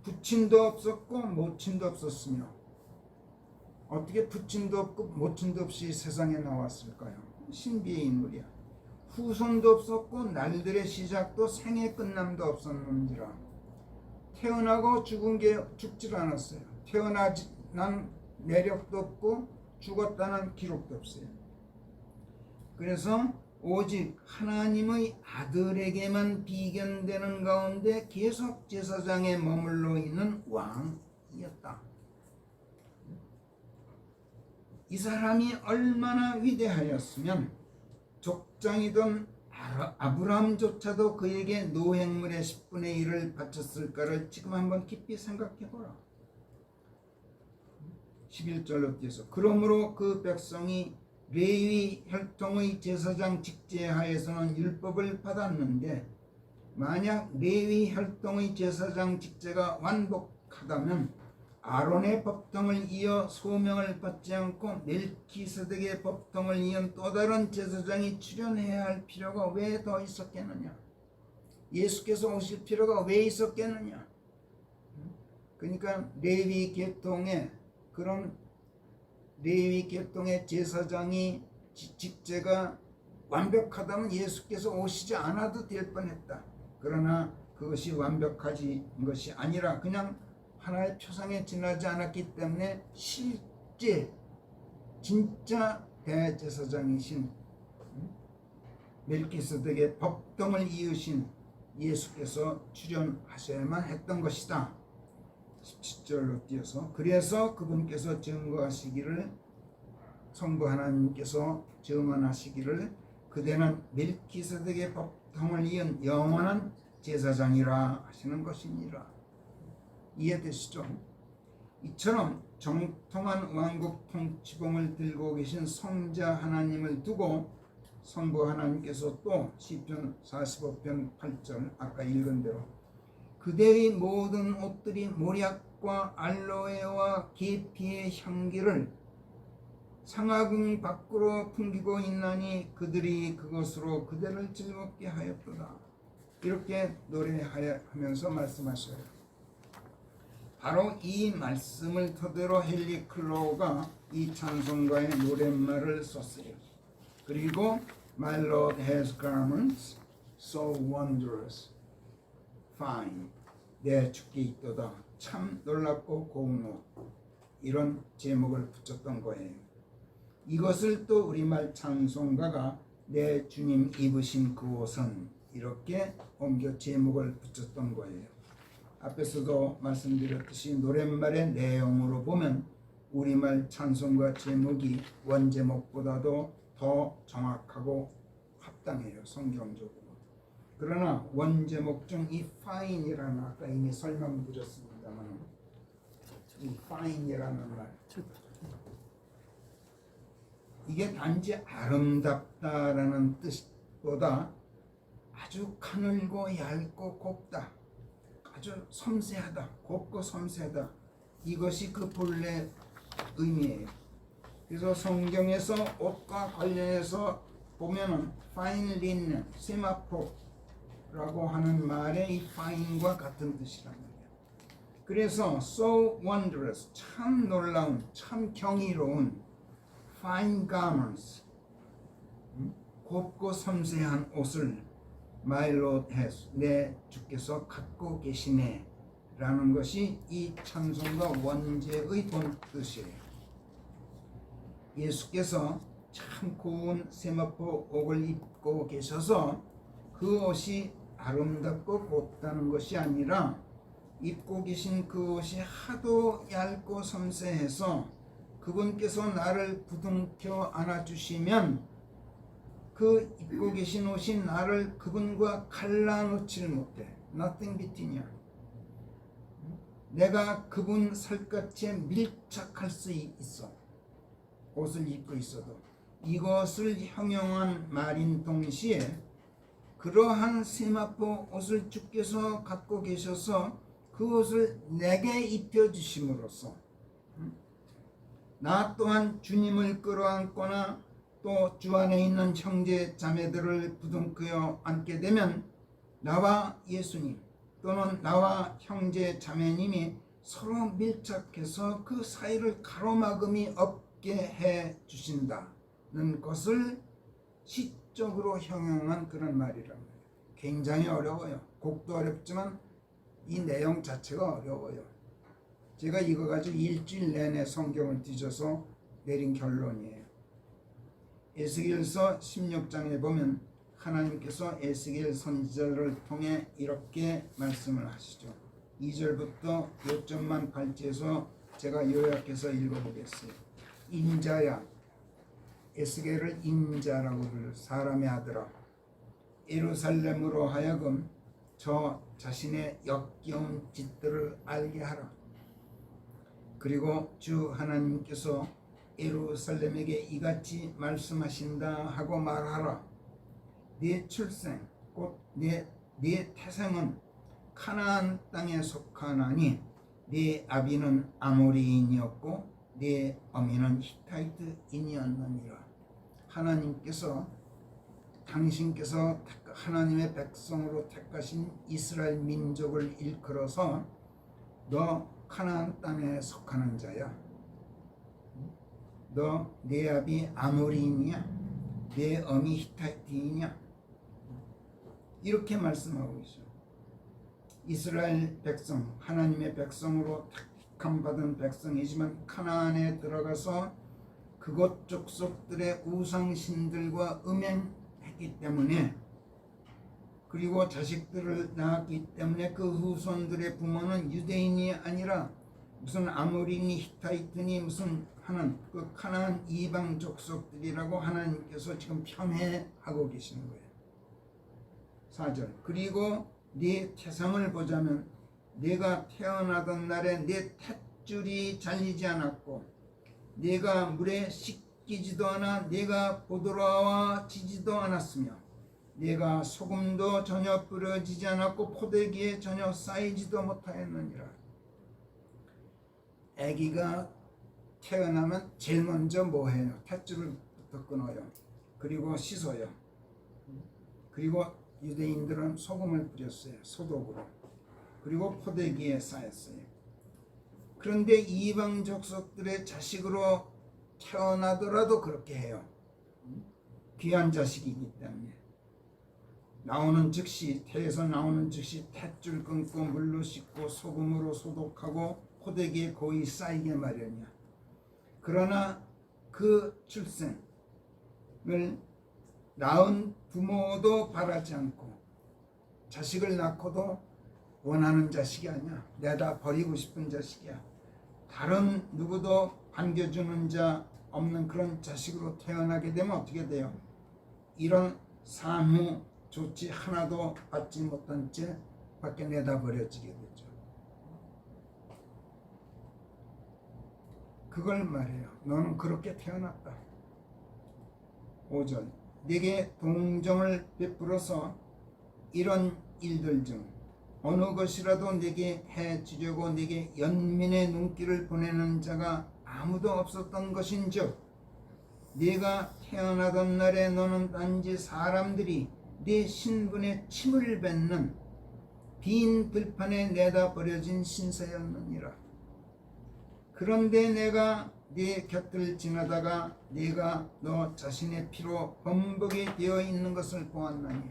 부친도 없었고 모친도 없었으며 어떻게 부친도 없고 모친도 없이 세상에 나왔을까요? 신비의 인물이야. 후손도 없었고 날들의 시작도 생의 끝남도 없었는지라. 태어나고 죽은 게 죽질 않았어요. 태어난 내력도 없고 죽었다는 기록도 없어요. 그래서 오직 하나님의 아들에게만 비견되는 가운데 계속 제사장에 머물러 있는 왕이었다. 이 사람이 얼마나 위대하였으면 족장이던 아브라함조차도 그에게 노획물의 10분의 1을 바쳤을까를 지금 한번 깊이 생각해보라. 11절로 뛰어서 그러므로 그 백성이 레위 혈통의 제사장 직제하에서는 율법을 받았는데 만약 레위 혈통의 제사장 직제가 완복하다면 아론의 법통을 이어 소명을 받지 않고 멜키세덱의 법통을 이은 또 다른 제사장이 출현해야 할 필요가 왜 더 있었겠느냐? 예수께서 오실 필요가 왜 있었겠느냐? 그러니까 레위 계통의 그런 레위 계통의 제사장이 직제가 완벽하다면 예수께서 오시지 않아도 될 뻔했다. 그러나 그것이 완벽하지 것이 아니라 그냥 하나의 표상에 지나지 않았기 때문에 실제 진짜 대제사장이신 멜키세덱의 법통을 이으신 예수께서 출현하셔야만 했던 것이다. 17절로 뛰어서 그래서 그분께서 증거하시기를 성부 하나님께서 증언하시기를 그대는 멜키세덱의 법통을 이은 영원한 제사장이라 하시는 것이니라. 이해되시죠? 이처럼 정통한 왕국 통치봉을 들고 계신 성자 하나님을 두고 성부 하나님께서 또 시편 45편 8절 아까 읽은 대로 그대의 모든 옷들이 모략과 알로에와 계피의 향기를 상하궁 밖으로 풍기고 있나니 그들이 그것으로 그대를 즐겁게 하였도다. 이렇게 노래하면서 말씀하셔요. 바로 이 말씀을 토대로 헨리 클로우가 이 찬송가의 노랫말을 썼어요. 그리고 My Lord has garments so wondrous, fine. 내 주께 있도다. 참 놀랍고 고운 옷. 이런 제목을 붙였던 거예요. 이것을 또 우리말 찬송가가 내 주님 입으신 그 옷은 이렇게 옮겨 제목을 붙였던 거예요. 앞에서도 말씀드렸듯이 노랫말의 내용으로 보면 우리말 찬송가 제목이 원제목보다도 더 정확하고 합당해요. 성경적으로. 그러나 원제목 중 이 fine이라는 아까 이미 설명드렸습니다만 이 fine이라는 말 이게 단지 아름답다라는 뜻보다 아주 가늘고 얇고 곱다. 아주 섬세하다. 곱고 섬세하다. 이것이 그 본래 의미예요. 그래서 성경에서 옷과 관련해서 보면은 fine linen, 세마포라고 하는 말의 이 fine과 같은 뜻이란 말이에요. 그래서 so wondrous, 참 놀라운, 참 경이로운 fine garments, 곱고 섬세한 옷을 my Lord has, 내 주께서 갖고 계시네 라는 것이 이 찬송가 원제의 본 뜻이에요. 예수께서 참 고운 세마포 옷을 입고 계셔서 그 옷이 아름답고 곱다는 것이 아니라 입고 계신 그 옷이 하도 얇고 섬세해서 그분께서 나를 부둥켜 안아주시면 그 입고 계신 옷이 나를 그분과 갈라놓지를 못해. Nothing between이야. 내가 그분 살갗에 밀착할 수 있어. 옷을 입고 있어도. 이것을 형용한 말인 동시에 그러한 세마포 옷을 주께서 갖고 계셔서 그 옷을 내게 입혀주심으로써 나 또한 주님을 끌어안거나 또 주 안에 있는 형제 자매들을 부둥켜 안게 되면 나와 예수님 또는 나와 형제 자매님이 서로 밀착해서 그 사이를 가로막음이 없게 해 주신다는 것을 시적으로 형용한 그런 말이란 말이에요. 굉장히 어려워요. 곡도 어렵지만 이 내용 자체가 어려워요. 제가 이거 가지고 일주일 내내 성경을 뒤져서 내린 결론이에요. 에스겔서 16장에 보면 하나님께서 에스겔 선지자를 통해 이렇게 말씀을 하시죠. 2절부터 요점만 발제해서 제가 요약해서 읽어보겠어요. 인자야, 에스겔을 인자라고 부르는 사람의 아들아, 예루살렘으로 하여금 저 자신의 역겨운 짓들을 알게 하라. 그리고 주 하나님께서 예루살렘에게 이같이 말씀하신다 하고 말하라. 네 출생 곧 네 태생은 가나안 땅에 속하나니 네 아비는 아모리인이었고 네 어미는 히타이트인이었느니라. 하나님께서 당신께서 하나님의 백성으로 택하신 이스라엘 민족을 일컬어서 너 가나안 땅에 속하는 자야. 너 네 아비 아모리인이야. 네 어미 히타이트인이야. 이렇게 말씀하고 있어. 이스라엘 백성, 하나님의 백성으로 택함받은 백성이지만 가나안에 들어가서 그곳 족속들의 우상신들과 음행했기 때문에, 그리고 자식들을 낳았기 때문에 그 후손들의 부모는 유대인이 아니라 무슨 아모리니 히타이트니 무슨 하는 그 가나안 이방 족속들이라고 하나님께서 지금 폄훼하고 계시는 거예요. 4절. 그리고 네 태상을 보자면 네가 태어나던 날에 네 탯줄이 잘리지 않았고 네가 물에 씻기지도 않아 네가 보드라워지지도 않았으며 네가 소금도 전혀 뿌려지지 않았고 포대기에 전혀 쌓이지도 못하였느니라. 아기가 태어나면 제일 먼저 뭐 해요? 탯줄을부터 끊어요. 그리고 씻어요. 그리고 유대인들은 소금을 뿌렸어요. 소독으로. 그리고 포대기에 쌓였어요. 그런데 이방 족속들의 자식으로 태어나더라도 그렇게 해요. 귀한 자식이기 때문에. 나오는 즉시, 태에서 나오는 즉시 탯줄 끊고 물로 씻고 소금으로 소독하고 포대기에 고이 쌓이게 마련이야. 그러나 그 출생을 낳은 부모도 바라지 않고 자식을 낳고도 원하는 자식이 아니야. 내다 버리고 싶은 자식이야. 다른 누구도 반겨주는 자 없는 그런 자식으로 태어나게 되면 어떻게 돼요? 이런 산후 조치 하나도 받지 못한 채 밖에 내다 버려지게 되죠. 그걸 말해요. 너는 그렇게 태어났다. 5절. 네게 동정을 베풀어서 이런 일들 중 어느 것이라도 네게 해주려고 네게 연민의 눈길을 보내는 자가 아무도 없었던 것인즉 네가 태어나던 날에 너는 단지 사람들이 네 신분에 침을 뱉는 빈 들판에 내다 버려진 신사였느니라. 그런데 내가 네 곁을 지나다가 네가 너 자신의 피로 범벅이 되어 있는 것을 보았나니,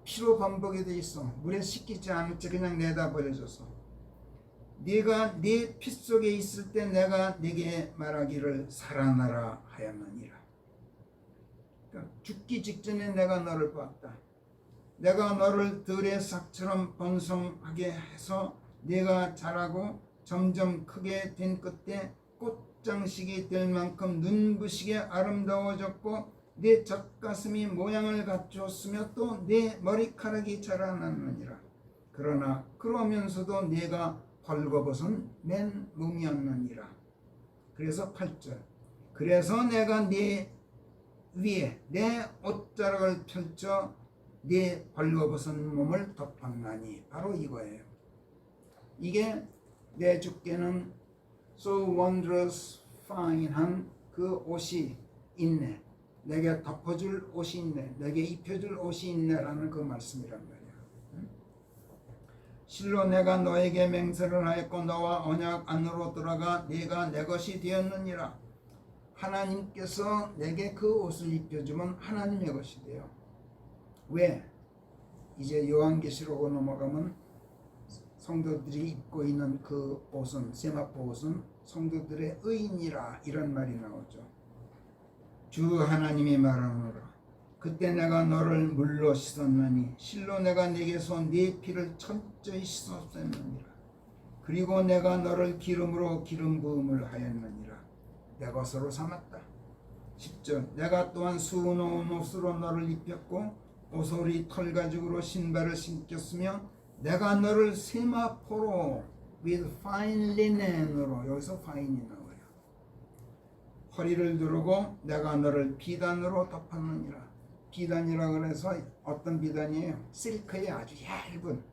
피로 범벅이 되어 있어. 물에 씻기지 않은 채 그냥 내다 버려져서 네가 네 피 속에 있을 때 내가 네게 말하기를 살아나라 하였느니라. 그러니까 죽기 직전에 내가 너를 보았다. 내가 너를 들의 싹처럼 번성하게 해서 네가 자라고 점점 크게 된 끝에 꽃장식이 될 만큼 눈부시게 아름다워졌고 네 젖가슴이 모양을 갖추었으며 또 네 머리카락이 자라났느니라. 그러나 그러면서도 네가 벌거벗은 맨 몸이었느니라. 그래서 8절, 그래서 내가 네 위에 내 옷자락을 펼쳐 네 벌거벗은 몸을 덮었나니, 바로 이거예요. 이게 내 주께는 so wondrous fine한 그 옷이 있네, 내게 덮어줄 옷이 있네, 내게 입혀줄 옷이 있네라는 그 말씀이란 말이야. 실로 내가 너에게 맹세를 하였고 너와 언약 안으로 들어가 네가 내 것이 되었느니라. 하나님께서 내게 그 옷을 입혀주면 하나님의 것이 돼요. 왜? 이제 요한계시록으로 넘어가면 성도들이 입고 있는 그 옷은, 세마포 옷은 성도들의 의인이라, 이런 말이 나오죠. 주 하나님이 말하노라. 그때 내가 너를 물로 씻었나니 실로 내가 네게서 네 피를 철저히 씻었느니라. 그리고 내가 너를 기름으로 기름 부음을 하였느니라. 내 것으로 삼았다. 10절, 내가 또한 수놓은 옷으로 너를 입혔고 오소리 털가죽으로 신발을 신겼으며 내가 너를 세마포로 with fine linen으로, 여기서 fine이 나와요. 허리를 두르고 내가 너를 비단으로 덮었느니라. 비단이라고 해서 어떤 비단이에요? 실크의 아주 얇은,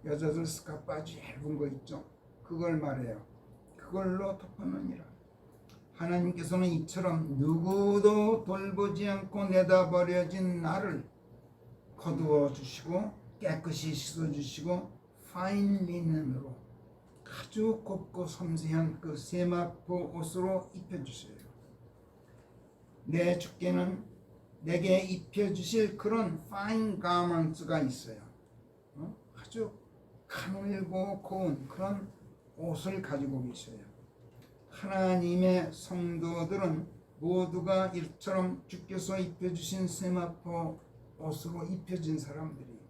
여자들 스카프 아주 얇은 거 있죠, 그걸 말해요. 그걸로 덮었느니라. 하나님께서는 이처럼 누구도 돌보지 않고 내다버려진 나를 거두어 주시고 깨끗이 씻어 주시고 파인 리넨으로 아주 곱고 섬세한 그 세마포 옷으로 입혀 주세요. 내 주께는 내게 입혀 주실 그런 파인 가먼트가 있어요. 아주 가늘고 고운 그런 옷을 가지고 계셔요. 하나님의 성도들은 모두가 이처럼 주께서 입혀주신 세마포 옷으로 입혀진 사람들이,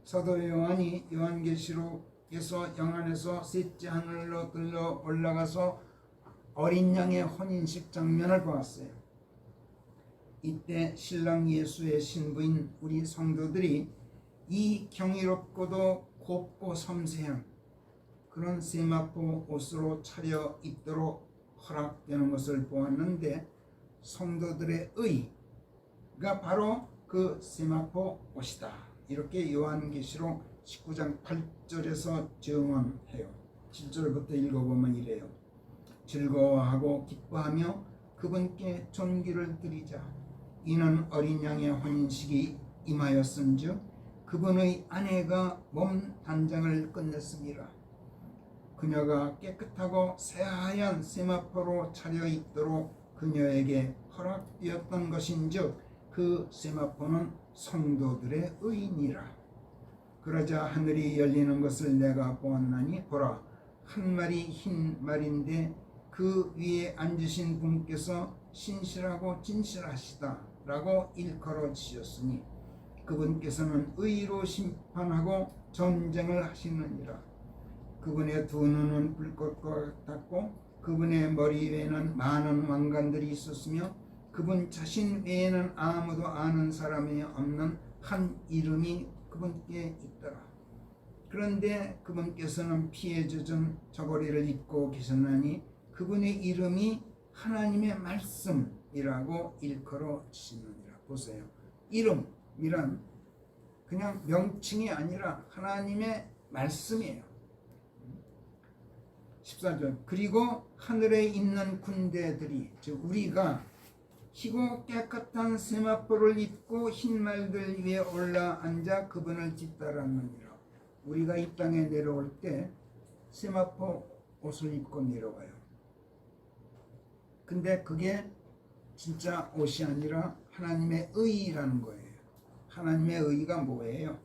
사도 요한이 요한계시록에서 영안에서 셋째 하늘로 들러 올라가서 어린 양의 혼인식 장면을 보았어요. 이때 신랑 예수의 신부인 우리 성도들이 이 경이롭고도 곱고 섬세한 그런 세마포 옷으로 차려 입도록 허락되는 것을 보았는데, 성도들의 의가 바로 그 세마포 옷이다, 이렇게 요한계시록 19장 8절에서 증언해요. 7절부터 읽어보면 이래요. 즐거워하고 기뻐하며 그분께 존귀를 드리자. 이는 어린 양의 혼인식이 임하였은즉 그분의 아내가 몸 단장을 끝냈습니다. 그녀가 깨끗하고 새하얀 세마포로 차려입도록 그녀에게 허락되었던 것인즉 그 세마포는 성도들의 의니라. 그러자 하늘이 열리는 것을 내가 보았나니 보라, 한 마리 흰 말인데 그 위에 앉으신 분께서 신실하고 진실하시다 라고 일컬어 지셨으니 그분께서는 의로 심판하고 전쟁을 하시느니라. 그분의 두 눈은 불꽃과 같았고 그분의 머리 위에는 많은 왕관들이 있었으며 그분 자신 외에는 아무도 아는 사람이 없는 한 이름이 그분께 있더라. 그런데 그분께서는 피에 젖은 저고리를 입고 계셨나니 그분의 이름이 하나님의 말씀이라고 일컬어 지시느니라. 보세요. 이름이란 그냥 명칭이 아니라 하나님의 말씀이에요. 14절 그리고 하늘에 있는 군대들이 즉 우리가 희고 깨끗한 세마포를 입고 흰 말들 위에 올라앉아 그분을 뒤따랐느니라. 우리가 이 땅에 내려올 때 세마포 옷을 입고 내려와요. 근데 그게 진짜 옷이 아니라 하나님의 의라는 거예요. 하나님의 의가 뭐예요?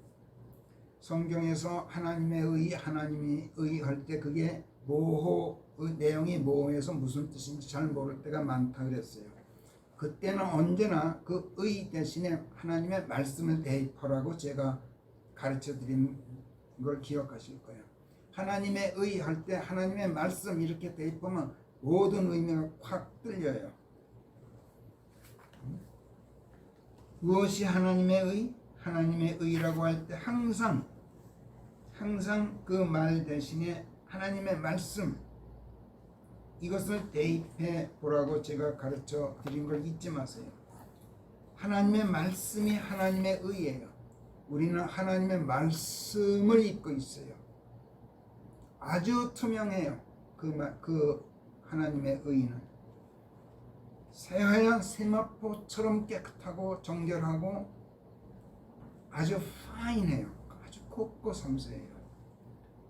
성경에서 하나님의 의, 하나님이 의할 때 그게 모호, 내용이 모호해서 무슨 뜻인지 잘 모를 때가 많다 그랬어요. 그때는 언제나 그 의 대신에 하나님의 말씀을 대입하라고 제가 가르쳐 드린 걸 기억하실 거예요. 하나님의 의 할 때 하나님의 말씀 이렇게 대입하면 모든 의미가 확 들려요. 무엇이 하나님의 의? 하나님의 의라고 할 때 항상 그 말 대신에 하나님의 말씀 이것을 대입해 보라고 제가 가르쳐 드린 걸 잊지 마세요. 하나님의 말씀이 하나님의 의예요. 우리는 하나님의 말씀을 입고 있어요. 아주 투명해요. 그 하나님의 의는 새하얀 세마포처럼 깨끗하고 정결하고 아주 파인해요. 아주 곱고 섬세해요.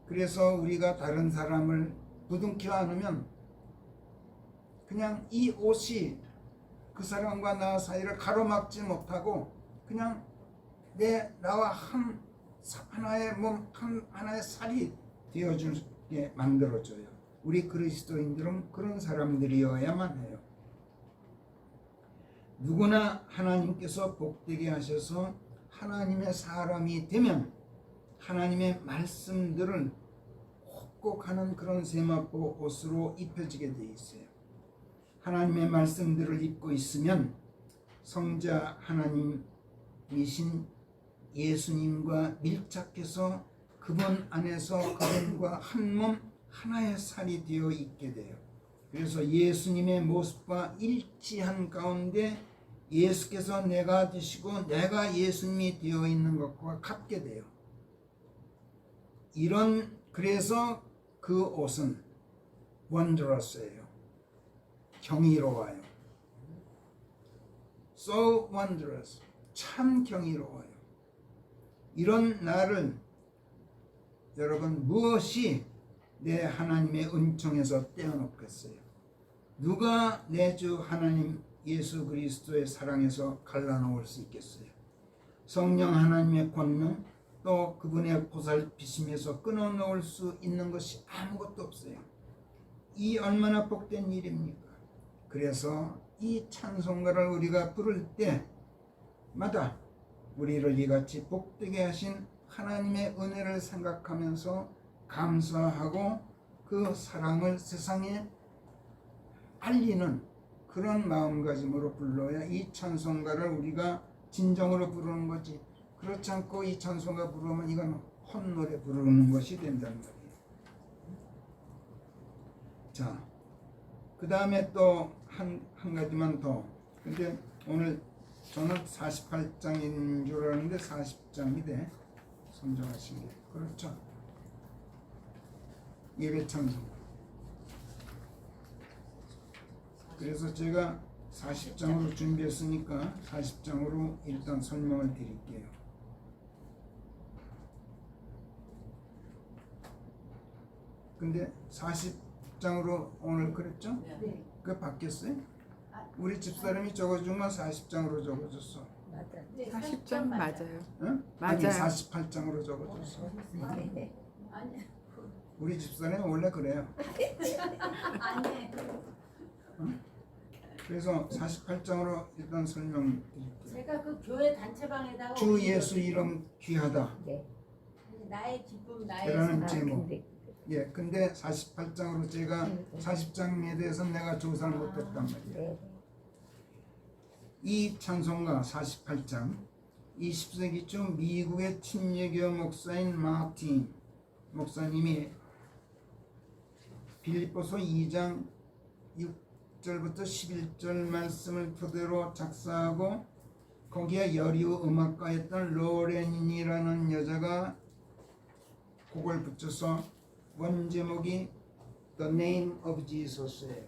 그래서 우리가 다른 사람을 부둥켜 안으면 그냥 이 옷이 그 사람과 나 사이를 가로막지 못하고 그냥 나와 하나의 몸, 하나의 살이 되어주게 만들어줘요. 우리 그리스도인들은 그런 사람들이어야만 해요. 누구나 하나님께서 복되게 하셔서 하나님의 사람이 되면 하나님의 말씀들을 꼭 하는 그런 세마포 옷으로 입혀지게 돼 있어요. 하나님의 말씀들을 입고 있으면 성자 하나님이신 예수님과 밀착해서 그분 안에서 그분과 한 몸 하나의 살이 되어 있게 돼요. 그래서 예수님의 모습과 일치한 가운데 예수께서 내가 되시고 내가 예수님이 되어 있는 것과 같게 돼요. 그래서 그 옷은 wondrous예요. 경이로워요. So wondrous. 참 경이로워요. 이런 나를 여러분 무엇이 내 하나님의 은총에서 떼어놓겠어요? 누가 내 주 하나님 예수 그리스도의 사랑에서 갈라놓을 수 있겠어요? 성령 하나님의 권능 또 그분의 보살피심에서 끊어놓을 수 있는 것이 아무것도 없어요. 이 얼마나 복된 일입니까? 그래서 이 찬송가를 우리가 부를 때마다 우리를 이같이 복되게 하신 하나님의 은혜를 생각하면서 감사하고 그 사랑을 세상에 알리는 그런 마음가짐으로 불러야 이 찬송가를 우리가 진정으로 부르는 거지. 그렇지 않고 이 찬송가 부르면 이건 헛노래 부르는 것이 된다는 거예요. 자, 그 다음에 또 한 가지만 더. 근데 오늘 저는 48장인 줄 알았는데 40장이 돼. 선정하신 게. 그렇죠. 예배 찬송. 그래서 제가 40장으로 준비했으니까 40장으로 일단 설명을 드릴게요. 근데 40장으로 오늘 그랬죠? 네. 그게 바뀌었어요? 우리 집사람이 적어주면 40장으로 적어줬어. 맞아. 40장 맞아요. 응? 맞아요. 아니 48장으로 적어줬어. 네. 아니, 우리 집사람이 원래 그래요. 아니, 응? 그래서 48장으로 일단 설명드릴게요. 제가 그 교회 단체방에다가 주 예수 이름 귀하다. 네. 나의 기쁨, 나의 라는 사랑. 제목. 예, 근데 48장으로 제가 40장에 대해서 내가 조사를 못했단 말이에요. 네. 이 찬송가 48장 20세기 초 미국의 침례교 목사인 마틴 목사님이 빌립보서 2장 6절부터 11절 말씀을 토대로 작사하고 거기에 여리우 음악가였던 로렌이라는 여자가 곡을 붙여서 원제목이 The name of Jesus예요.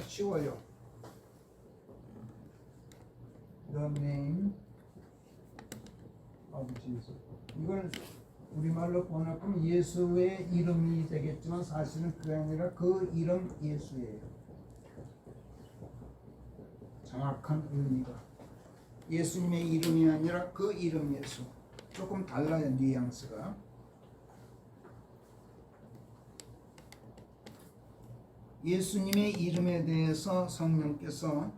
쉬워요. The name of Jesus. 이걸 우리말로 번역하면 예수의 이름이 되겠지만 사실은 그게 아니라 그 이름 예수예요. 정확한 의미가 예수님의 이름이 아니라 그 이름 예수. 조금 달라요, 뉘앙스가. 예수님의 이름에 대해서 성령께서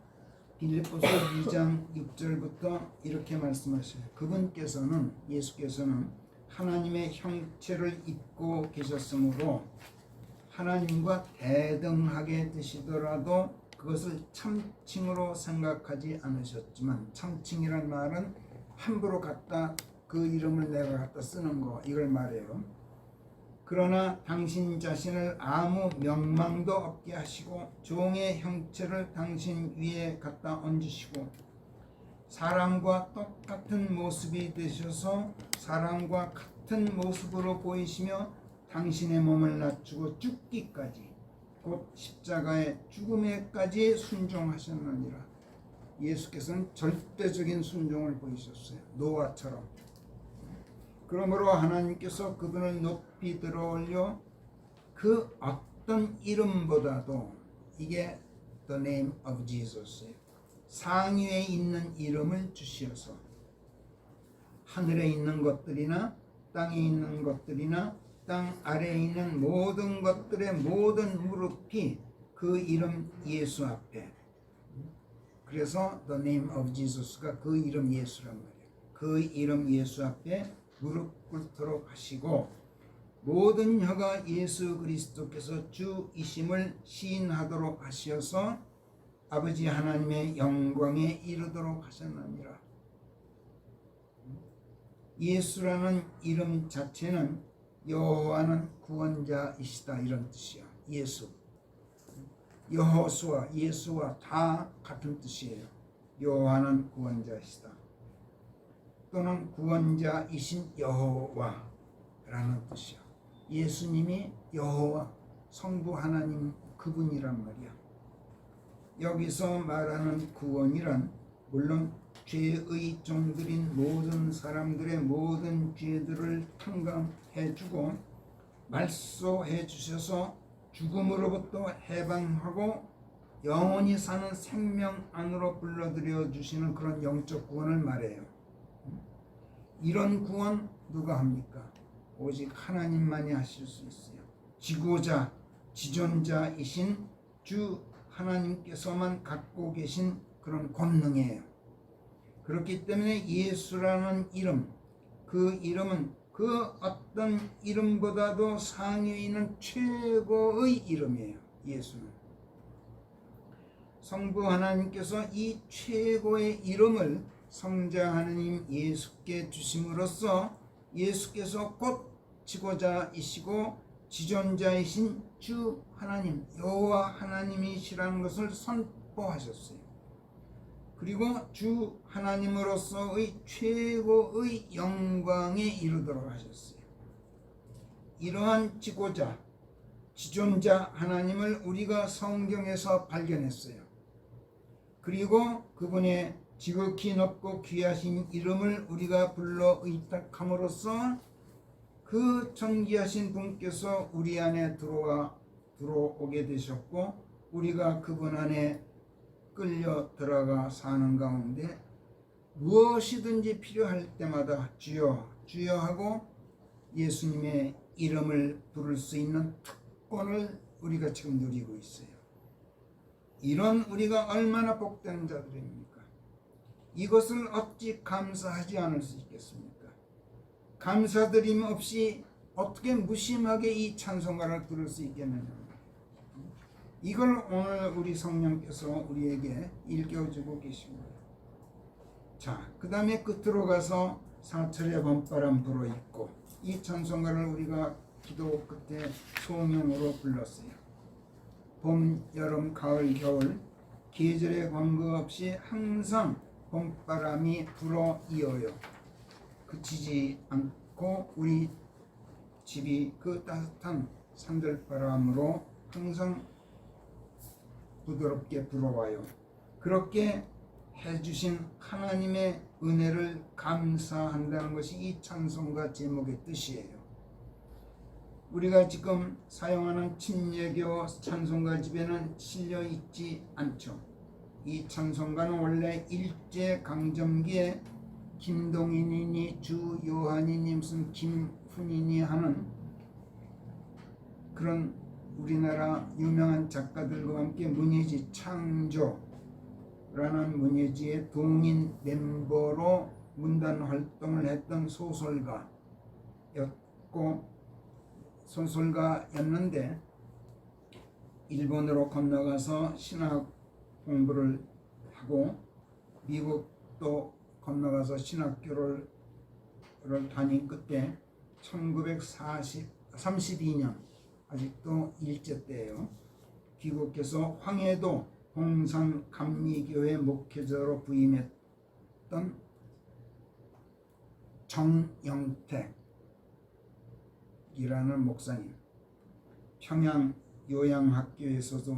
빌립보서 2장 6절부터 이렇게 말씀하셔요. 그분께서는, 예수께서는 하나님의 형체를 입고 계셨으므로 하나님과 대등하게 되시더라도 그것을 참칭으로 생각하지 않으셨지만, 참칭이란 말은 함부로 갖다 그 이름을 내가 갖다 쓰는 거, 이걸 말해요. 그러나 당신 자신을 아무 명망도 없게 하시고 종의 형체를 당신 위에 갖다 얹으시고 사람과 똑같은 모습이 되셔서 사람과 같은 모습으로 보이시며 당신의 몸을 낮추고 죽기까지, 곧 십자가의 죽음에까지 순종하셨느니라. 예수께서는 절대적인 순종을 보이셨어요. 노아처럼. 그러므로 하나님께서 그분을 높이 들어올려 그 어떤 이름보다도, 이게 The name of Jesus예요. 상위에 있는 이름을 주시어서 하늘에 있는 것들이나 땅에 있는 것들이나 땅 아래에 있는 모든 것들의 모든 무릎이 그 이름 예수 앞에, 그래서 The name of Jesus가 그 이름 예수란 말이에요. 그 이름 예수 앞에 무릎 꿇도록 하시고 모든 혀가 예수 그리스도께서 주이심을 시인하도록 하시어서 아버지 하나님의 영광에 이르도록 하셨느니라. 예수라는 이름 자체는 여호와는 구원자이시다, 이런 뜻이야. 예수, 여호수아, 예수와 다 같은 뜻이에요. 여호와는 구원자이시다, 또는 구원자이신 여호와라는 뜻이야. 예수님이 여호와, 성부 하나님 그분이란 말이야. 여기서 말하는 구원이란 물론 죄의 종들인 모든 사람들의 모든 죄들을 탕감해주고 말소해 주셔서 죽음으로부터 해방하고 영원히 사는 생명 안으로 불러들여 주시는 그런 영적 구원을 말해요. 이런 구원 누가 합니까? 오직 하나님만이 하실 수 있어요. 지고자, 지존자이신 주 하나님께서만 갖고 계신 그런 권능이에요. 그렇기 때문에 예수라는 이름, 그 이름은 그 어떤 이름보다도 상위에 있는 최고의 이름이에요. 예수는. 성부 하나님께서 이 최고의 이름을 성자 하나님 예수께 주심으로써 예수께서 곧 지고자이시고 지존자이신 주 하나님, 여호와 하나님이시라는 것을 선포하셨어요. 그리고 주 하나님으로서의 최고의 영광에 이르도록 하셨어요. 이러한 지고자, 지존자 하나님을 우리가 성경에서 발견했어요. 그리고 그분의 지극히 높고 귀하신 이름을 우리가 불러 의탁함으로써 그 존귀하신 분께서 우리 안에 들어오게 되셨고 우리가 그분 안에 끌려 들어가 사는 가운데 무엇이든지 필요할 때마다 주여 주여 하고 예수님의 이름을 부를 수 있는 특권을 우리가 지금 누리고 있어요. 이런 우리가 얼마나 복된 자들입니까? 이것을 어찌 감사하지 않을 수 있겠습니까? 감사드림 없이 어떻게 무심하게 이 찬송가를 들을 수 있겠느냐. 이걸 오늘 우리 성령께서 우리에게 일깨워주고 계십니다. 자, 그 다음에 끝으로 가서 사철의 봄바람 불어 있고, 이 찬송가를 우리가 기도 끝에 소명으로 불렀어요. 봄, 여름, 가을, 겨울 계절에 관계없이 항상 봄바람이 불어 이어요. 그치지 않고 우리 집이 그 따뜻한 산들바람으로 항상 부드럽게 불어와요. 그렇게 해주신 하나님의 은혜를 감사한다는 것이 이 찬송가 제목의 뜻이에요. 우리가 지금 사용하는 침례교 찬송가 집에는 실려 있지 않죠. 이 찬송가는 원래 일제강점기에 김동인이니 주요한이니 무슨 김훈이니 하는 그런 우리나라 유명한 작가들과 함께 문예지 창조라는 문예지의 동인 멤버로 문단 활동을 했던 소설가였는데 일본으로 건너가서 신학 공부를 하고 미국도 건너가서 신학교를 다닌 끝에 1932년 아직도 일제 때예요. 귀국해서 황해도 홍산감리교회 목회자로 부임했던 정영택이라는 목사님, 평양 요한학교에서도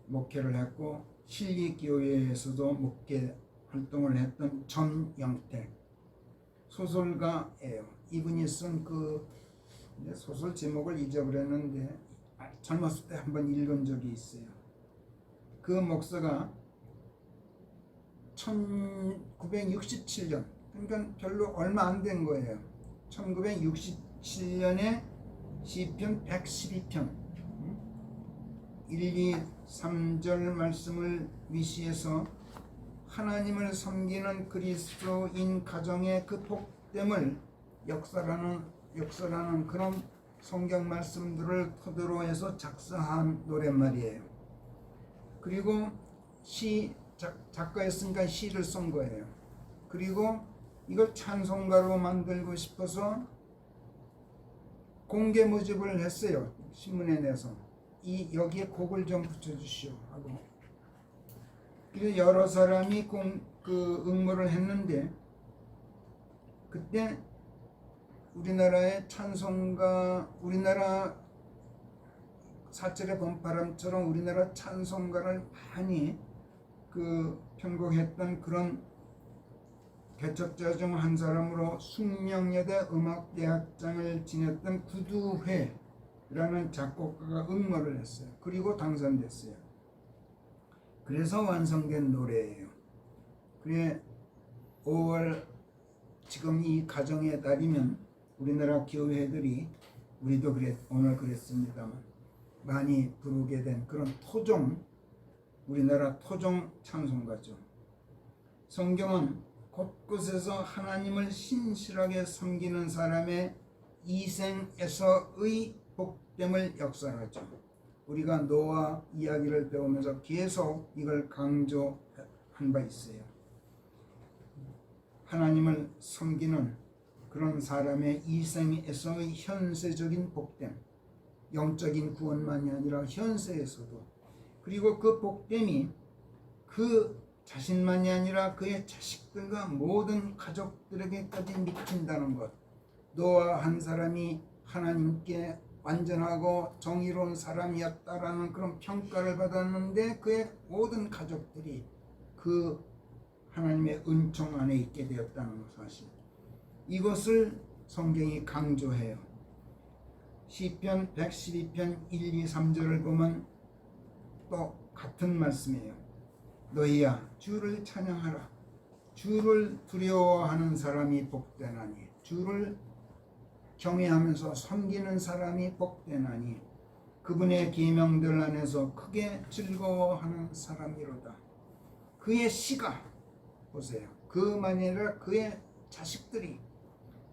목회를 했고 신리교회에서도 목회 활동을 했던 전영택 소설가예요. 이분이 쓴 그 소설 제목을 잊어버렸는데 젊었을 때 한번 읽은 적이 있어요. 그 목사가 1967년, 그러니까 별로 얼마 안 된 거예요. 1967년에 시편 112편 1, 2, 3절 말씀을 위시해서 하나님을 섬기는 그리스도인 가정의 그 복됨을 역설하는 그런 성경 말씀들을 토대로 해서 작사한 노랫말이에요. 그리고 작가였으니까 시를 쓴 거예요. 그리고 이걸 찬송가로 만들고 싶어서 공개 모집을 했어요. 신문에 내서 여기에 곡을 좀 붙여주시오 하고. 그래서 여러 사람이 응모를 했는데 그때 우리나라의 찬송가, 우리나라 사철의 봄바람처럼 우리나라 찬송가를 많이 편곡했던 그런 개척자 중 한 사람으로 숙명여대 음악대학장을 지냈던 구두회라는 작곡가가 응모를 했어요. 그리고 당선됐어요. 그래서 완성된 노래예요. 그래 5월 지금 이 가정의 달이면 우리나라 교회들이 우리도 오늘 그랬습니다만 많이 부르게 된 그런 우리나라 토종 찬송가죠. 성경은 곳곳에서 하나님을 신실하게 섬기는 사람의 이생에서의 복됨을 역설하죠. 우리가 노아 이야기를 배우면서 계속 이걸 강조한 바 있어요. 하나님을 섬기는 그런 사람의 이생에서의 현세적인 복됨, 영적인 구원만이 아니라 현세에서도, 그리고 그 복됨이 그 자신만이 아니라 그의 자식들과 모든 가족들에게까지 미친다는 것. 노아 한 사람이 하나님께 완전하고 정의로운 사람이었다라는 그런 평가를 받았는데 그의 모든 가족들이 그 하나님의 은총 안에 있게 되었다는 사실, 이것을 성경이 강조해요. 시편 112편 1, 2, 3절을 보면 또 같은 말씀이에요. 너희야 주를 찬양하라. 주를 두려워하는 사람이 복되나니, 주를 경외하면서 섬기는 사람이 복되나니, 그분의 계명들 안에서 크게 즐거워하는 사람이로다. 그의 씨가, 보세요, 그만이 아니라 그의 자식들이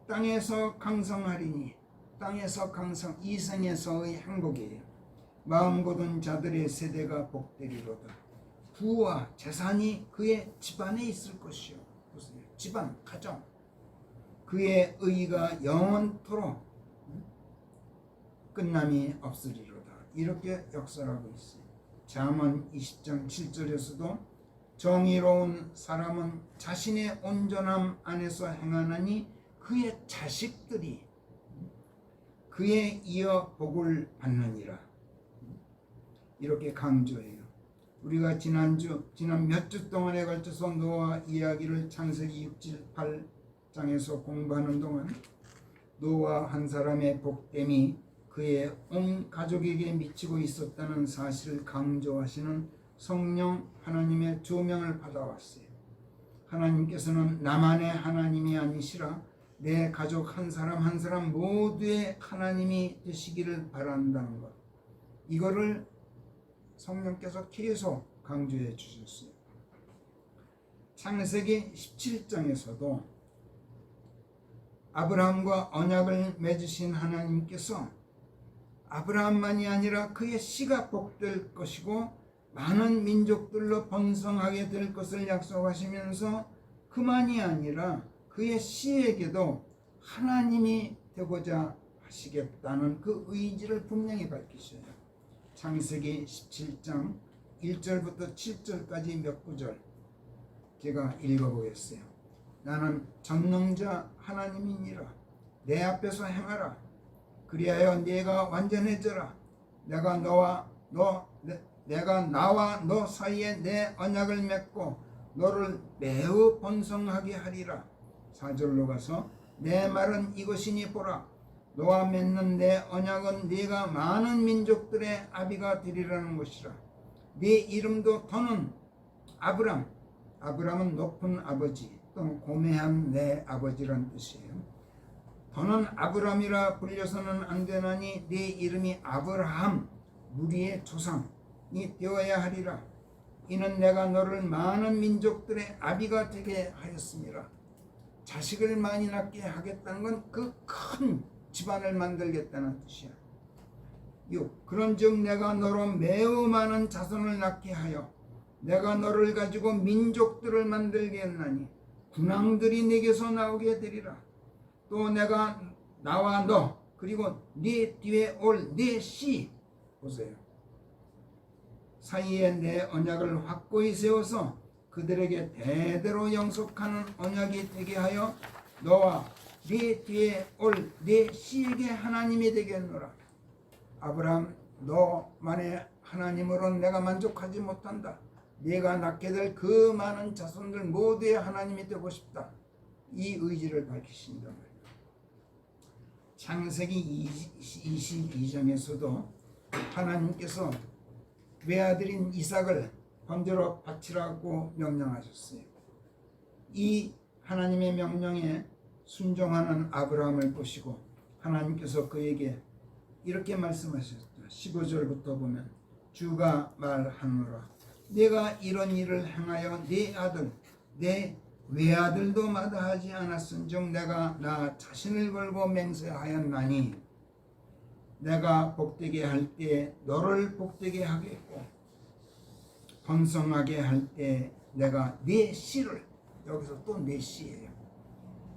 땅에서 강성하리니, 땅에서 강성, 이생에서의 행복이에요. 마음 고든 자들의 세대가 복되리로다. 부와 재산이 그의 집안에 있을 것이요. 보세요, 집안, 가정. 그의 의가 영원토록 끝남이 없으리로다. 이렇게 역설하고 있어요. 잠언 20장 7절에서도 정의로운 사람은 자신의 온전함 안에서 행하나니 그의 자식들이 그에 이어 복을 받느니라. 이렇게 강조해요. 우리가 지난 몇 주 동안에 걸쳐서 노아 이야기를 창세기 6, 7, 8장에서 공부하는 동안 노아 한 사람의 복됨이 그의 온 가족에게 미치고 있었다는 사실을 강조하시는 성령 하나님의 조명을 받아왔어요. 하나님께서는 나만의 하나님이 아니시라 내 가족 한 사람 한 사람 모두의 하나님이 되시기를 바란다는 것, 이거를 성령께서 계속 강조해 주셨어요. 창세기 17장에서도 아브라함과 언약을 맺으신 하나님께서 아브라함만이 아니라 그의 씨가 복될 것이고 많은 민족들로 번성하게 될 것을 약속하시면서 그만이 아니라 그의 씨에게도 하나님이 되고자 하시겠다는 그 의지를 분명히 밝히셔요. 창세기 17장 1절부터 7절까지 몇 구절 제가 읽어보겠어요. 나는 전능자 하나님이니라. 내 앞에서 행하라. 그리하여 네가 완전해져라. 내가 나와 너 사이에 내 언약을 맺고 너를 매우 번성하게 하리라. 4절로 가서 내 말은 이것이니 보라. 너와 맺는 내 언약은 네가 많은 민족들의 아비가 되리라는 것이라. 네 이름도 더는 아브람은 높은 아버지 또는 고매한 내 아버지란 뜻이에요. 더는 아브람이라 불려서는 안 되나니 네 이름이 아브라함 무리의 조상이 되어야 하리라. 이는 내가 너를 많은 민족들의 아비가 되게 하였습니다. 자식을 많이 낳게 하겠다는 건 그 큰 집안을 만들겠다는 뜻이야. 6. 그런즉 내가 너로 매우 많은 자손을 낳게 하여 내가 너를 가지고 민족들을 만들게 했나니 군왕들이 내게서 나오게 되리라. 또 내가 나와 너 그리고 네 뒤에 올 네 씨 보세요. 사이에 내 언약을 확고히 세워서 그들에게 대대로 영속하는 언약이 되게 하여 너와 네 뒤에 올 네 씨에게 하나님이 되겠노라. 아브라함, 너만의 하나님으로 내가 만족하지 못한다. 네가 낳게 될 그 많은 자손들 모두의 하나님이 되고 싶다. 이 의지를 밝히신단 말이에요. 창세기 22장에서도 하나님께서 외아들인 이삭을 번제로 바치라고 명령하셨어요. 이 하나님의 명령에 순종하는 아브라함을 보시고 하나님께서 그에게 이렇게 말씀하셨죠. 15절부터 보면 주가 말하노라. 내가 이런 일을 행하여 네 아들 내 외아들도 마다하지 않았은즉 내가 나 자신을 걸고 맹세하였나니 내가 복되게 할 때 너를 복되게 하겠고 번성하게 할 때 내가 네 씨를, 여기서 또 네 씨예요,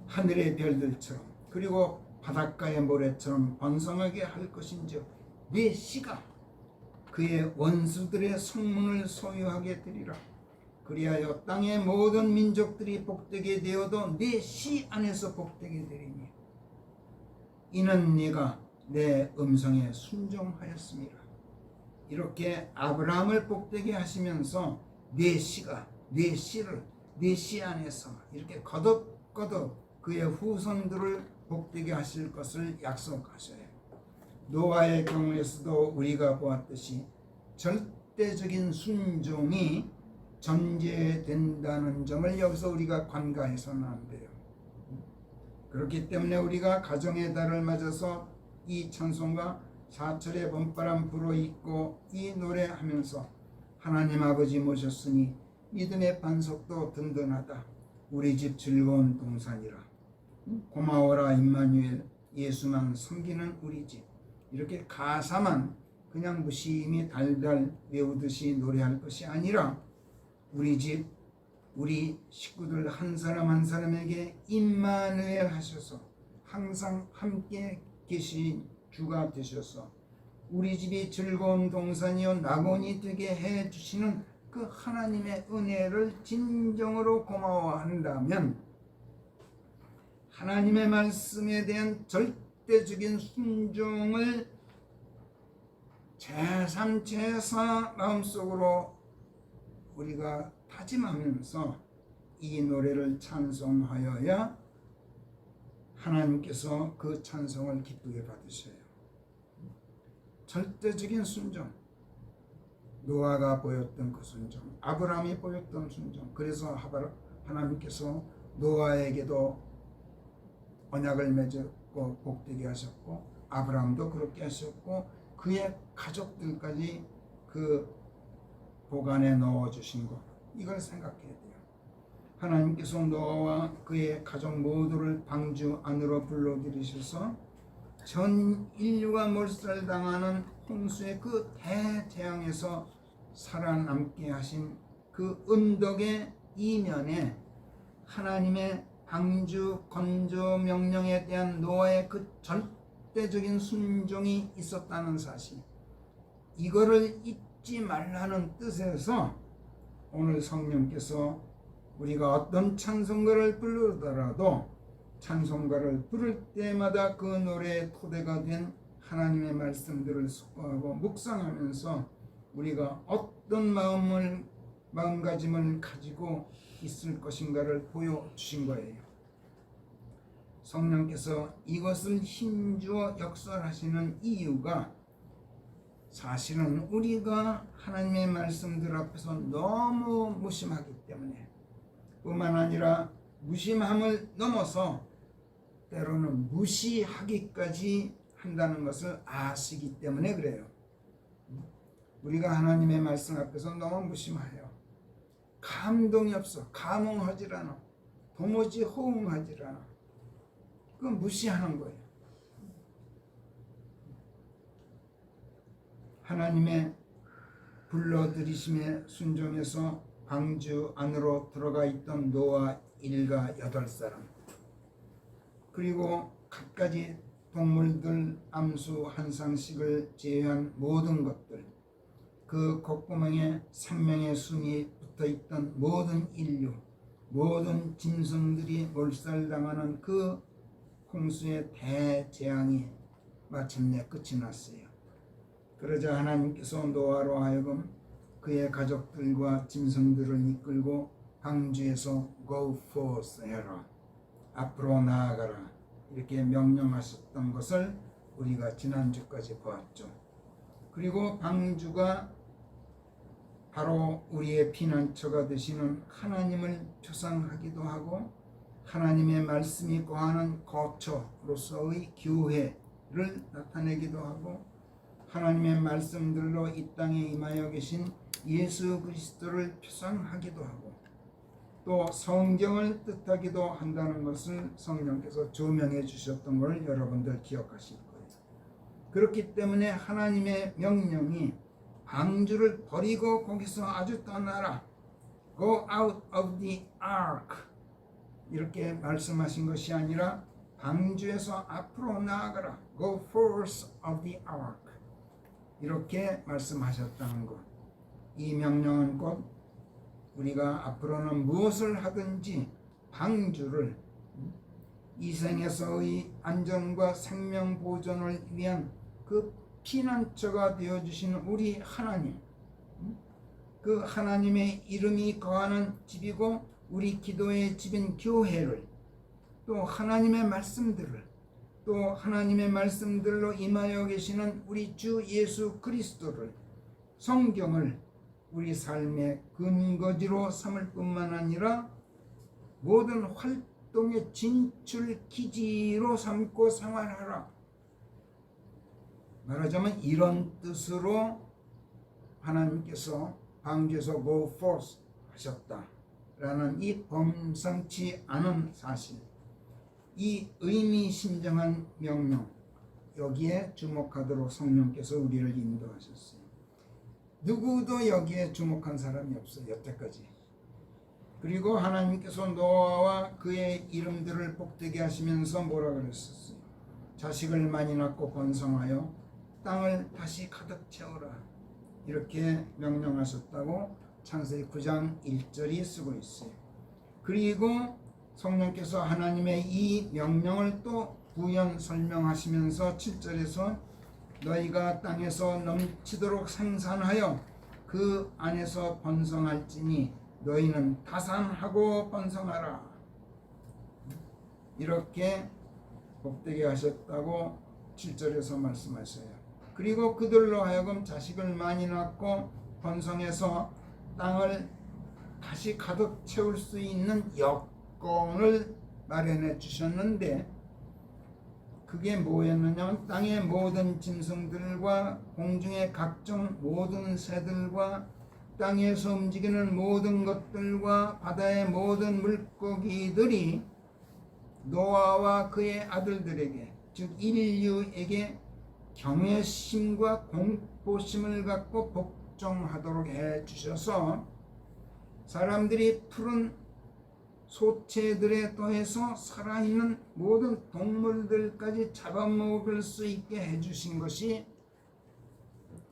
하늘의 별들처럼 그리고 바닷가의 모래처럼 번성하게 할 것인즉 네 씨가 그의 원수들의 성문을 소유하게 되리라. 그리하여 땅의 모든 민족들이 복되게 되어도 네 씨 안에서 복되게 되리니 이는 네가 내 음성에 순종하였습니다. 이렇게 아브라함을 복되게 하시면서 네 씨가 네 씨를 네 씨 안에서 이렇게 거듭거듭 그의 후손들을 복되게 하실 것을 약속하셔요. 노아의 경우에서도 우리가 보았듯이 절대적인 순종이 전제된다는 점을 여기서 우리가 관가해서는 안 돼요. 그렇기 때문에 우리가 가정의 달을 맞아서 이 찬송가 사철의 봄바람 불어입고 이 노래하면서 하나님 아버지 모셨으니 믿음의 반석도 든든하다. 우리 집 즐거운 동산이라. 고마워라 임마누엘 예수만 섬기는 우리 집. 이렇게 가사만 그냥 무심히 달달 외우듯이 노래할 것이 아니라 우리 집, 우리 식구들 한 사람 한 사람에게 임마누엘 하셔서 항상 함께 계신 주가 되셔서 우리 집이 즐거운 동산이요 낙원이 되게 해주시는 그 하나님의 은혜를 진정으로 고마워한다면 하나님의 말씀에 대한 절대적인 순종을 제3, 제4 마음속으로 우리가 다짐하면서 이 노래를 찬송하여야 하나님께서 그 찬송을 기쁘게 받으셔요. 절대적인 순종, 노아가 보였던 그 순종, 아브라함이 보였던 순종. 그래서 하나님께서 노아에게도 언약을 맺었고 복되게 하셨고, 아브라함도 그렇게 하셨고, 그의 가족들까지 그 보관에 넣어주신 것, 이걸 생각해야 돼요. 하나님께서 노아와 그의 가족 모두를 방주 안으로 불러들이셔서 전 인류가 몰살당하는 홍수의 그 대재앙에서 살아남게 하신 그 은덕의 이면에 하나님의 방주 건조 명령에 대한 노아의 그 절대적인 순종이 있었다는 사실, 이거를 잊지 말라는 뜻에서 오늘 성령께서 우리가 어떤 찬송가를 부르더라도 찬송가를 부를 때마다 그 노래의 토대가 된 하나님의 말씀들을 숙고하고 묵상하면서 우리가 어떤 마음가짐을 가지고 있을 것인가를 보여주신 거예요. 성령께서 이것을 힘주어 역설하시는 이유가 사실은 우리가 하나님의 말씀들 앞에서 너무 무심하기 때문에, 뿐만 아니라 무심함을 넘어서 때로는 무시하기까지 한다는 것을 아시기 때문에 그래요. 우리가 하나님의 말씀 앞에서 너무 무심해요. 감동이 없어. 감흥하지 않아. 도무지 호응하지 않아. 그건 무시하는 거예요. 하나님의 불러들이심에 순종해서 방주 안으로 들어가 있던 노아 일가 8사람, 그리고 갖가지 동물들 암수 한 쌍씩을 제외한 모든 것들, 그 콧구멍에 생명의 숨이 붙어있던 모든 인류, 모든 짐승들이 몰살당하는 그 홍수의 대재앙이 마침내 끝이 났어요. 그러자 하나님께서 노아로 하여금 그의 가족들과 짐승들을 이끌고 방주에서 Go forth 해라, 앞으로 나아가라, 이렇게 명령하셨던 것을 우리가 지난주까지 보았죠. 그리고 방주가 바로 우리의 피난처가 되시는 하나님을 표상하기도 하고, 하나님의 말씀이 거하는 거처로서의 교회를 나타내기도 하고, 하나님의 말씀들로 이 땅에 임하여 계신 예수 그리스도를 표상하기도 하고, 또 성경을 뜻하기도 한다는 것을 성령께서 조명해 주셨던 걸 여러분들 기억하실 거예요. 그렇기 때문에 하나님의 명령이 방주를 버리고 거기서 아주 떠나라, Go out of the ark, 이렇게 말씀하신 것이 아니라 방주에서 앞으로 나아가라, Go forth of the ark, 이렇게 말씀하셨다는 것. 이 명령은 곧 우리가 앞으로는 무엇을 하든지 방주를 이 생에서의 안전과 생명 보존을 위한 그 피난처가 되어주시는 우리 하나님, 그 하나님의 이름이 거하는 집이고 우리 기도의 집인 교회를, 또 하나님의 말씀들을, 또 하나님의 말씀들로 임하여 계시는 우리 주 예수 그리스도를, 성경을 우리 삶의 근거지로 삼을 뿐만 아니라 모든 활동의 진출 기지로 삼고 생활하라. 말하자면 이런 뜻으로 하나님께서 방주에서 Go forth 하셨다라는 이 범상치 않은 사실, 이 의미심장한 명령, 여기에 주목하도록 성령께서 우리를 인도하셨어요. 누구도 여기에 주목한 사람이 없어요, 여태까지. 그리고 하나님께서 노아와 그의 이름들을 복되게 하시면서 뭐라 그랬었어요? 자식을 많이 낳고 번성하여 땅을 다시 가득 채우라, 이렇게 명령하셨다고 창세기 9장 1절이 쓰고 있어요. 그리고 성령께서 하나님의 이 명령을 또 부연 설명하시면서 7절에서 너희가 땅에서 넘치도록 생산하여 그 안에서 번성할지니 너희는 다산하고 번성하라. 이렇게 복되게 하셨다고 7절에서 말씀하셔요. 그리고 그들로 하여금 자식을 많이 낳고 번성해서 땅을 다시 가득 채울 수 있는 여건을 마련해 주셨는데, 그게 뭐였느냐면 땅의 모든 짐승들과 공중의 각종 모든 새들과 땅에서 움직이는 모든 것들과 바다의 모든 물고기들이 노아와 그의 아들들에게, 즉 인류에게 경외심과 공포심을 갖고 복종하도록 해 주셔서 사람들이 푸른 소체들에 더해서 살아있는 모든 동물들까지 잡아먹을 수 있게 해주신 것이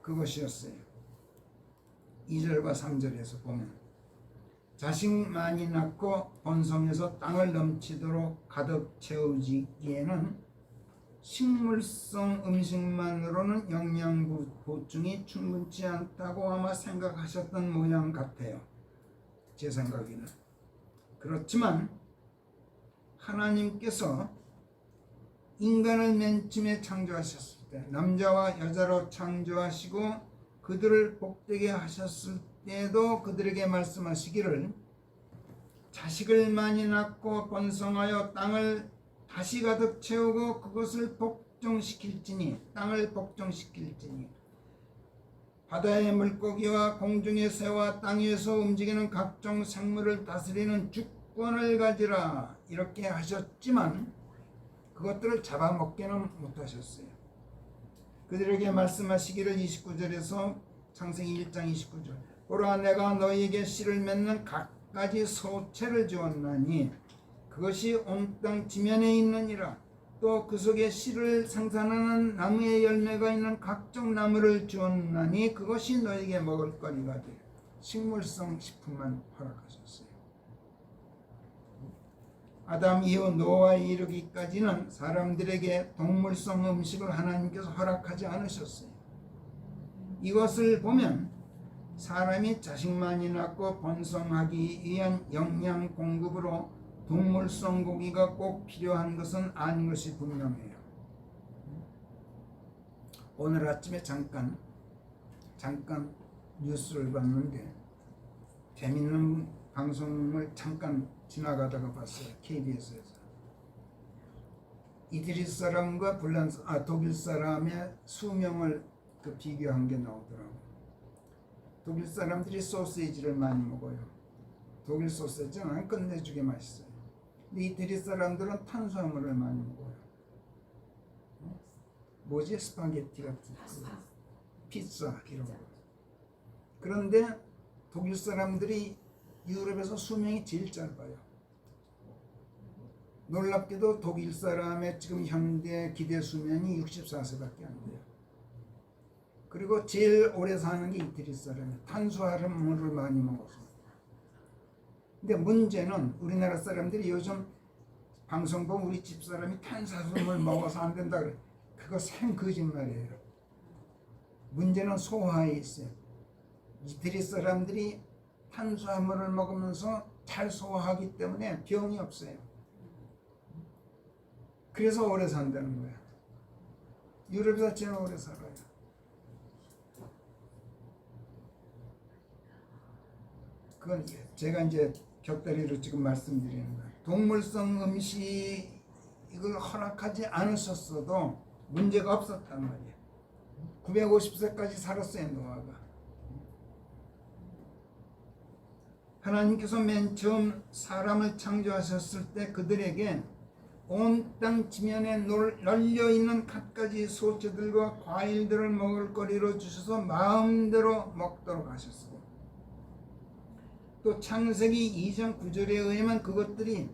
그것이었어요. 2절과 3절에서 보면 자식 많이 낳고 번성해서 땅을 넘치도록 가득 채우기에는 식물성 음식만으로는 영양 보충이 충분치 않다고 아마 생각하셨던 모양 같아요. 제 생각에는. 그렇지만 하나님께서 인간을 맨 처음에 창조하셨을 때 남자와 여자로 창조하시고 그들을 복되게 하셨을 때도 그들에게 말씀하시기를 자식을 많이 낳고 번성하여 땅을 다시 가득 채우고 그것을 복종시킬지니, 땅을 복종시킬지니 바다의 물고기와 공중의 새와 땅에서 움직이는 각종 생물을 다스리는 주권을 가지라. 이렇게 하셨지만 그것들을 잡아먹기는 못하셨어요. 그들에게 말씀하시기를 29절에서 창세기 1장 29절 보라 내가 너희에게 씨를 맺는 갖가지 소체를 주었나니 그것이 온 땅 지면에 있느니라. 또 그 속에 씨를 생산하는 나무의 열매가 있는 각종 나무를 주었나니 그것이 너에게 먹을 거리가 돼. 식물성 식품만 허락하셨어요. 아담 이후 노아에 이르기까지는 사람들에게 동물성 음식을 하나님께서 허락하지 않으셨어요. 이것을 보면 사람이 자식 많이 낳고 번성하기 위한 영양 공급으로 동물성 고기가 꼭 필요한 것은 아닌 것이 분명해요. 오늘 아침에 잠깐 뉴스를 봤는데 재밌는 방송을 잠깐 지나가다가 봤어요. KBS에서. 이태리 사람과 독일 사람의 수명을 비교한 게 나오더라고요. 독일 사람들이 소시지를 많이 먹어요. 독일 소시지는 끝내주게 맛있어요. 근데 이태리 사람들은 탄수화물을 많이 먹어요. 뭐지? 스파게티 같은 피자 이런 거. 그런데 독일 사람들이 유럽에서 수명이 제일 짧아요. 놀랍게도 독일 사람의 지금 현대 기대 수명이 64세밖에 안 돼요. 그리고 제일 오래 사는 게 이태리 사람이에요. 탄수화물을 많이 먹어서. 근데 문제는 우리나라 사람들이 요즘 방송 보면 우리 집사람이 탄수화물 먹어서 안 된다 그래. 그거 생거짓말이에요. 문제는 소화에 있어요. 이태리 사람들이 탄수화물을 먹으면서 잘 소화하기 때문에 병이 없어요. 그래서 오래 산다는 거야. 유럽에서 제일 오래 살아요. 그건 제가 이제 격다리로 지금 말씀드리는 거예요. 동물성 음식을 허락하지 않으셨어도 문제가 없었단 말이에요. 950세까지 살았어요, 노아가. 하나님께서 맨 처음 사람을 창조하셨을 때 그들에게 온 땅 지면에 널려있는 갖가지 소체들과 과일들을 먹을 거리로 주셔서 마음대로 먹도록 하셨어요. 또 창세기 2장 9절에 의하면 그것들이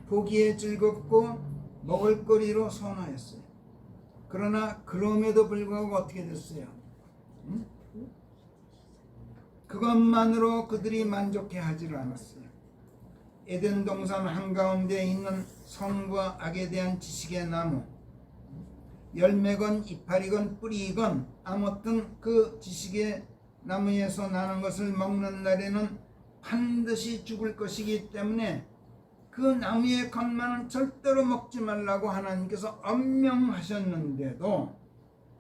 보기에 즐겁고 먹을 거리로 선하였어요. 그러나 그럼에도 불구하고 어떻게 됐어요? 그것만으로 그들이 만족해 하지를 않았어요. 에덴 동산 한가운데 있는 선과 악에 대한 지식의 나무, 열매건 이파리건 뿌리건 아무튼 그 지식의 나무에서 나는 것을 먹는 날에는 반드시 죽을 것이기 때문에 그 나무의 것만은 절대로 먹지 말라고 하나님께서 엄명하셨는데도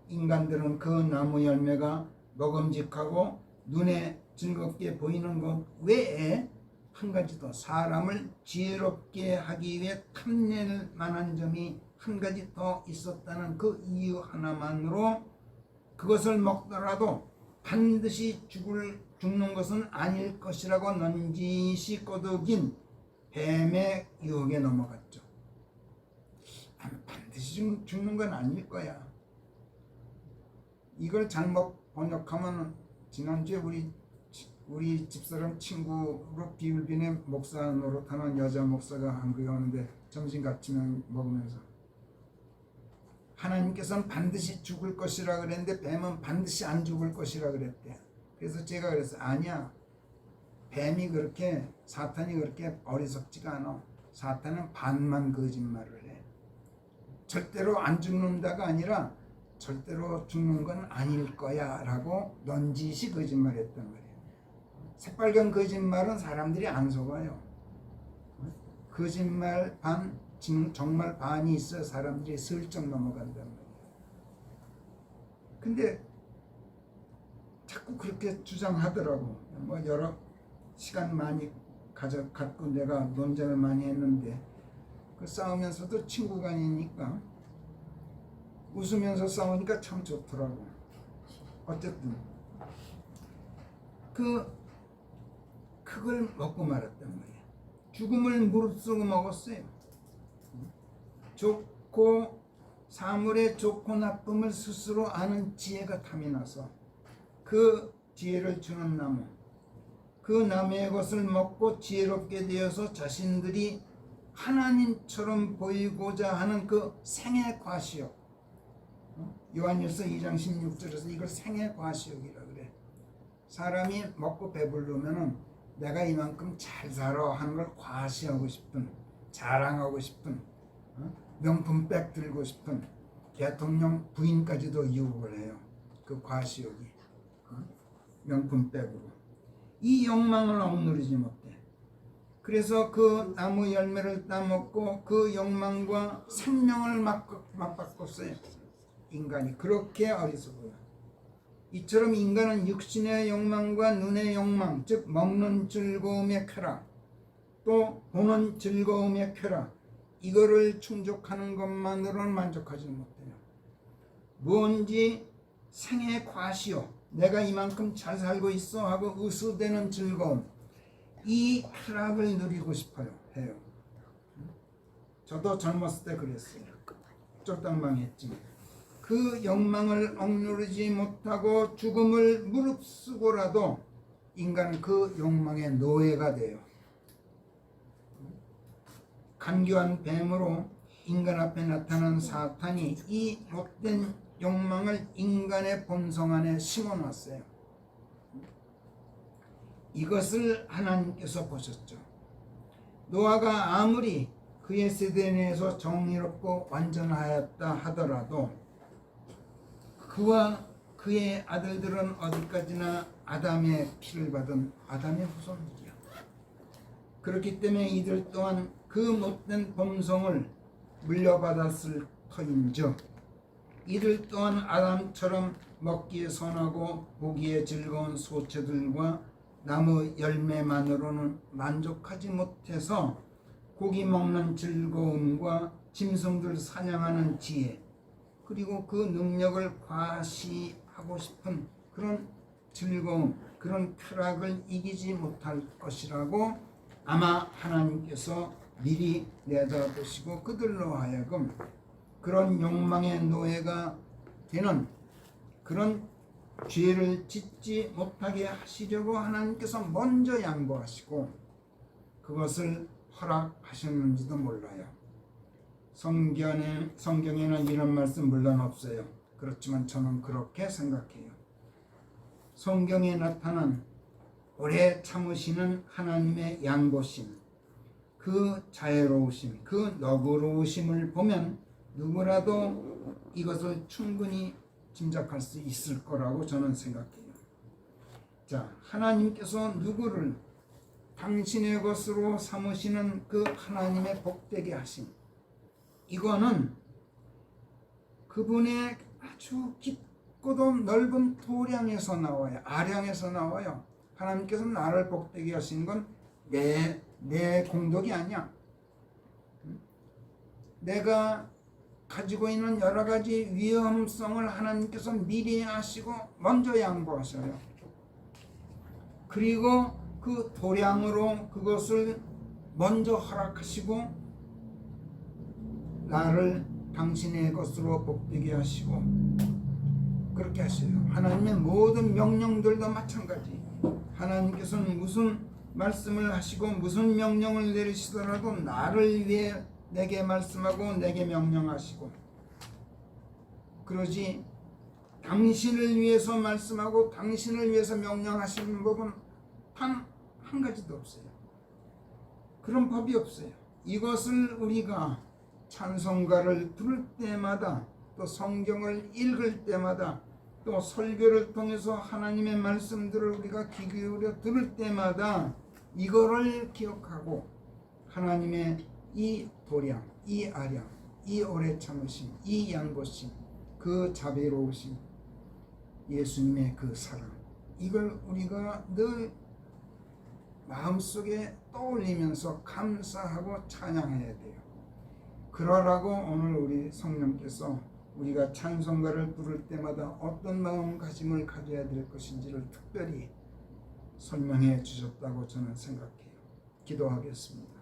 인간들은 그 나무 열매가 먹음직하고 눈에 즐겁게 보이는 것 외에 한 가지 더 사람을 지혜롭게 하기 위해 탐낼 만한 점이 한 가지 더 있었다는 그 이유 하나만으로 그것을 먹더라도 반드시 죽는 것은 아닐 것이라고 넌지시 꼬드긴 뱀의 유혹에 넘어갔죠. 반드시 죽는 건 아닐 거야. 이걸 잘못 번역하면 지난주에 우리 집사람 친구로 비울빈의 목사 노릇하는 여자 목사가 한국에 오는데 점심 같이 먹으면서 하나님께서는 반드시 죽을 것이라 그랬는데 뱀은 반드시 안 죽을 것이라 그랬대. 그래서 제가 그랬어요. 아니야. 사탄이 그렇게 어리석지가 않아. 사탄은 반만 거짓말을 해. 절대로 안 죽는다가 아니라 절대로 죽는 건 아닐 거야 라고 넌지시 거짓말했단 말이에요. 새빨간 거짓말은 사람들이 안 속아요. 거짓말 반, 정말 반이 있어 사람들이 슬쩍 넘어간단 말이에요. 근데 자꾸 그렇게 주장하더라고. 뭐 여러 시간 많이 갖고 내가 논쟁을 많이 했는데 그 싸우면서도 친구 간이니까 웃으면서 싸우니까 참 좋더라고. 어쨌든 그걸 먹고 말았단 말이야. 죽음을 무릅쓰고 먹었어요. 좋고 사물의 좋고 나쁨을 스스로 아는 지혜가 탐이 나서 그 지혜를 주는 나무, 그 나무의 것을 먹고 지혜롭게 되어서 자신들이 하나님처럼 보이고자 하는 그 생의 과시욕, 요한일서 2장 16절에서 이걸 생의 과시욕이라 그래. 사람이 먹고 배부르면은 내가 이만큼 잘 살아 하는 걸 과시하고 싶은, 자랑하고 싶은, 명품백 들고 싶은 대통령 부인까지도 유혹을 해요. 그 과시욕이 명품백으로 이 욕망을 억누르지 못해. 그래서 그 나무 열매를 따먹고 그 욕망과 생명을 맞바꿨어요. 인간이 그렇게 어리석어요. 이처럼 인간은 육신의 욕망과 눈의 욕망, 즉 먹는 즐거움의 쾌락, 또 보는 즐거움의 쾌락, 이거를 충족하는 것만으로는 만족하지 못해요. 뭔지 생의 과시요, 내가 이만큼 잘 살고 있어 하고 의수되는 즐거움, 이 쾌락을 누리고 싶어요. 해요. 저도 젊었을 때 그랬어요. 쫄딱망했지만 그 욕망을 억누르지 못하고 죽음을 무릅쓰고라도 인간은 그 욕망의 노예가 돼요. 간교한 뱀으로 인간 앞에 나타난 사탄이 이 못된 욕망을 인간의 본성 안에 심어놨어요. 이것을 하나님께서 보셨죠. 노아가 아무리 그의 세대 내에서 정의롭고 완전하였다 하더라도 그와 그의 아들들은 어디까지나 아담의 피를 받은 아담의 후손들이야. 그렇기 때문에 이들 또한 그 못된 본성을 물려받았을 터인즉 이들 또한 아담처럼 먹기에 선하고 보기에 즐거운 소체들과 나무 열매만으로는 만족하지 못해서 고기 먹는 즐거움과 짐승들 사냥하는 지혜, 그리고 그 능력을 과시하고 싶은 그런 즐거움, 그런 쾌락을 이기지 못할 것이라고 아마 하나님께서 미리 내다보시고 그들로 하여금 그런 욕망의 노예가 되는 그런 죄를 짓지 못하게 하시려고 하나님께서 먼저 양보하시고 그것을 허락하셨는지도 몰라요. 성경에는 이런 말씀 물론 없어요. 그렇지만 저는 그렇게 생각해요. 성경에 나타난 오래 참으시는 하나님의 양보심, 그 자애로우심, 그 너그러우심을 보면 누구라도 이것을 충분히 짐작할 수 있을 거라고 저는 생각해요. 자, 하나님께서 누구를 당신의 것으로 삼으시는 그 하나님의 복되게 하심, 이거는 그분의 아주 깊고도 넓은 도량에서 나와요. 아량에서 나와요. 하나님께서 나를 복되게 하신 건 내 공덕이 아니야. 내가 가지고 있는 여러 가지 위험성을 하나님께서 미리 아시고 먼저 양보하셔요. 그리고 그 도량으로 그것을 먼저 허락하시고 나를 당신의 것으로 복되게 하시고 그렇게 하셔요. 하나님의 모든 명령들도 마찬가지. 하나님께서는 무슨 말씀을 하시고 무슨 명령을 내리시더라도 나를 위해 내게 말씀하고 내게 명령하시고, 그러지 당신을 위해서 말씀하고 당신을 위해서 명령하시는 법은 단 한 가지도 없어요. 그런 법이 없어요. 이것을 우리가 찬송가를 부를 때마다, 또 성경을 읽을 때마다, 또 설교를 통해서 하나님의 말씀들을 우리가 귀 기울여 들을 때마다 이거를 기억하고 하나님의 이 도량, 이 아량, 이 오래 참으심, 이 양보심, 그 자비로우심, 예수님의 그 사랑, 이걸 우리가 늘 마음속에 떠올리면서 감사하고 찬양해야 돼요. 그러라고 오늘 우리 성령께서 우리가 찬송가를 부를 때마다 어떤 마음가짐을 가져야 될 것인지를 특별히 설명해 주셨다고 저는 생각해요. 기도하겠습니다.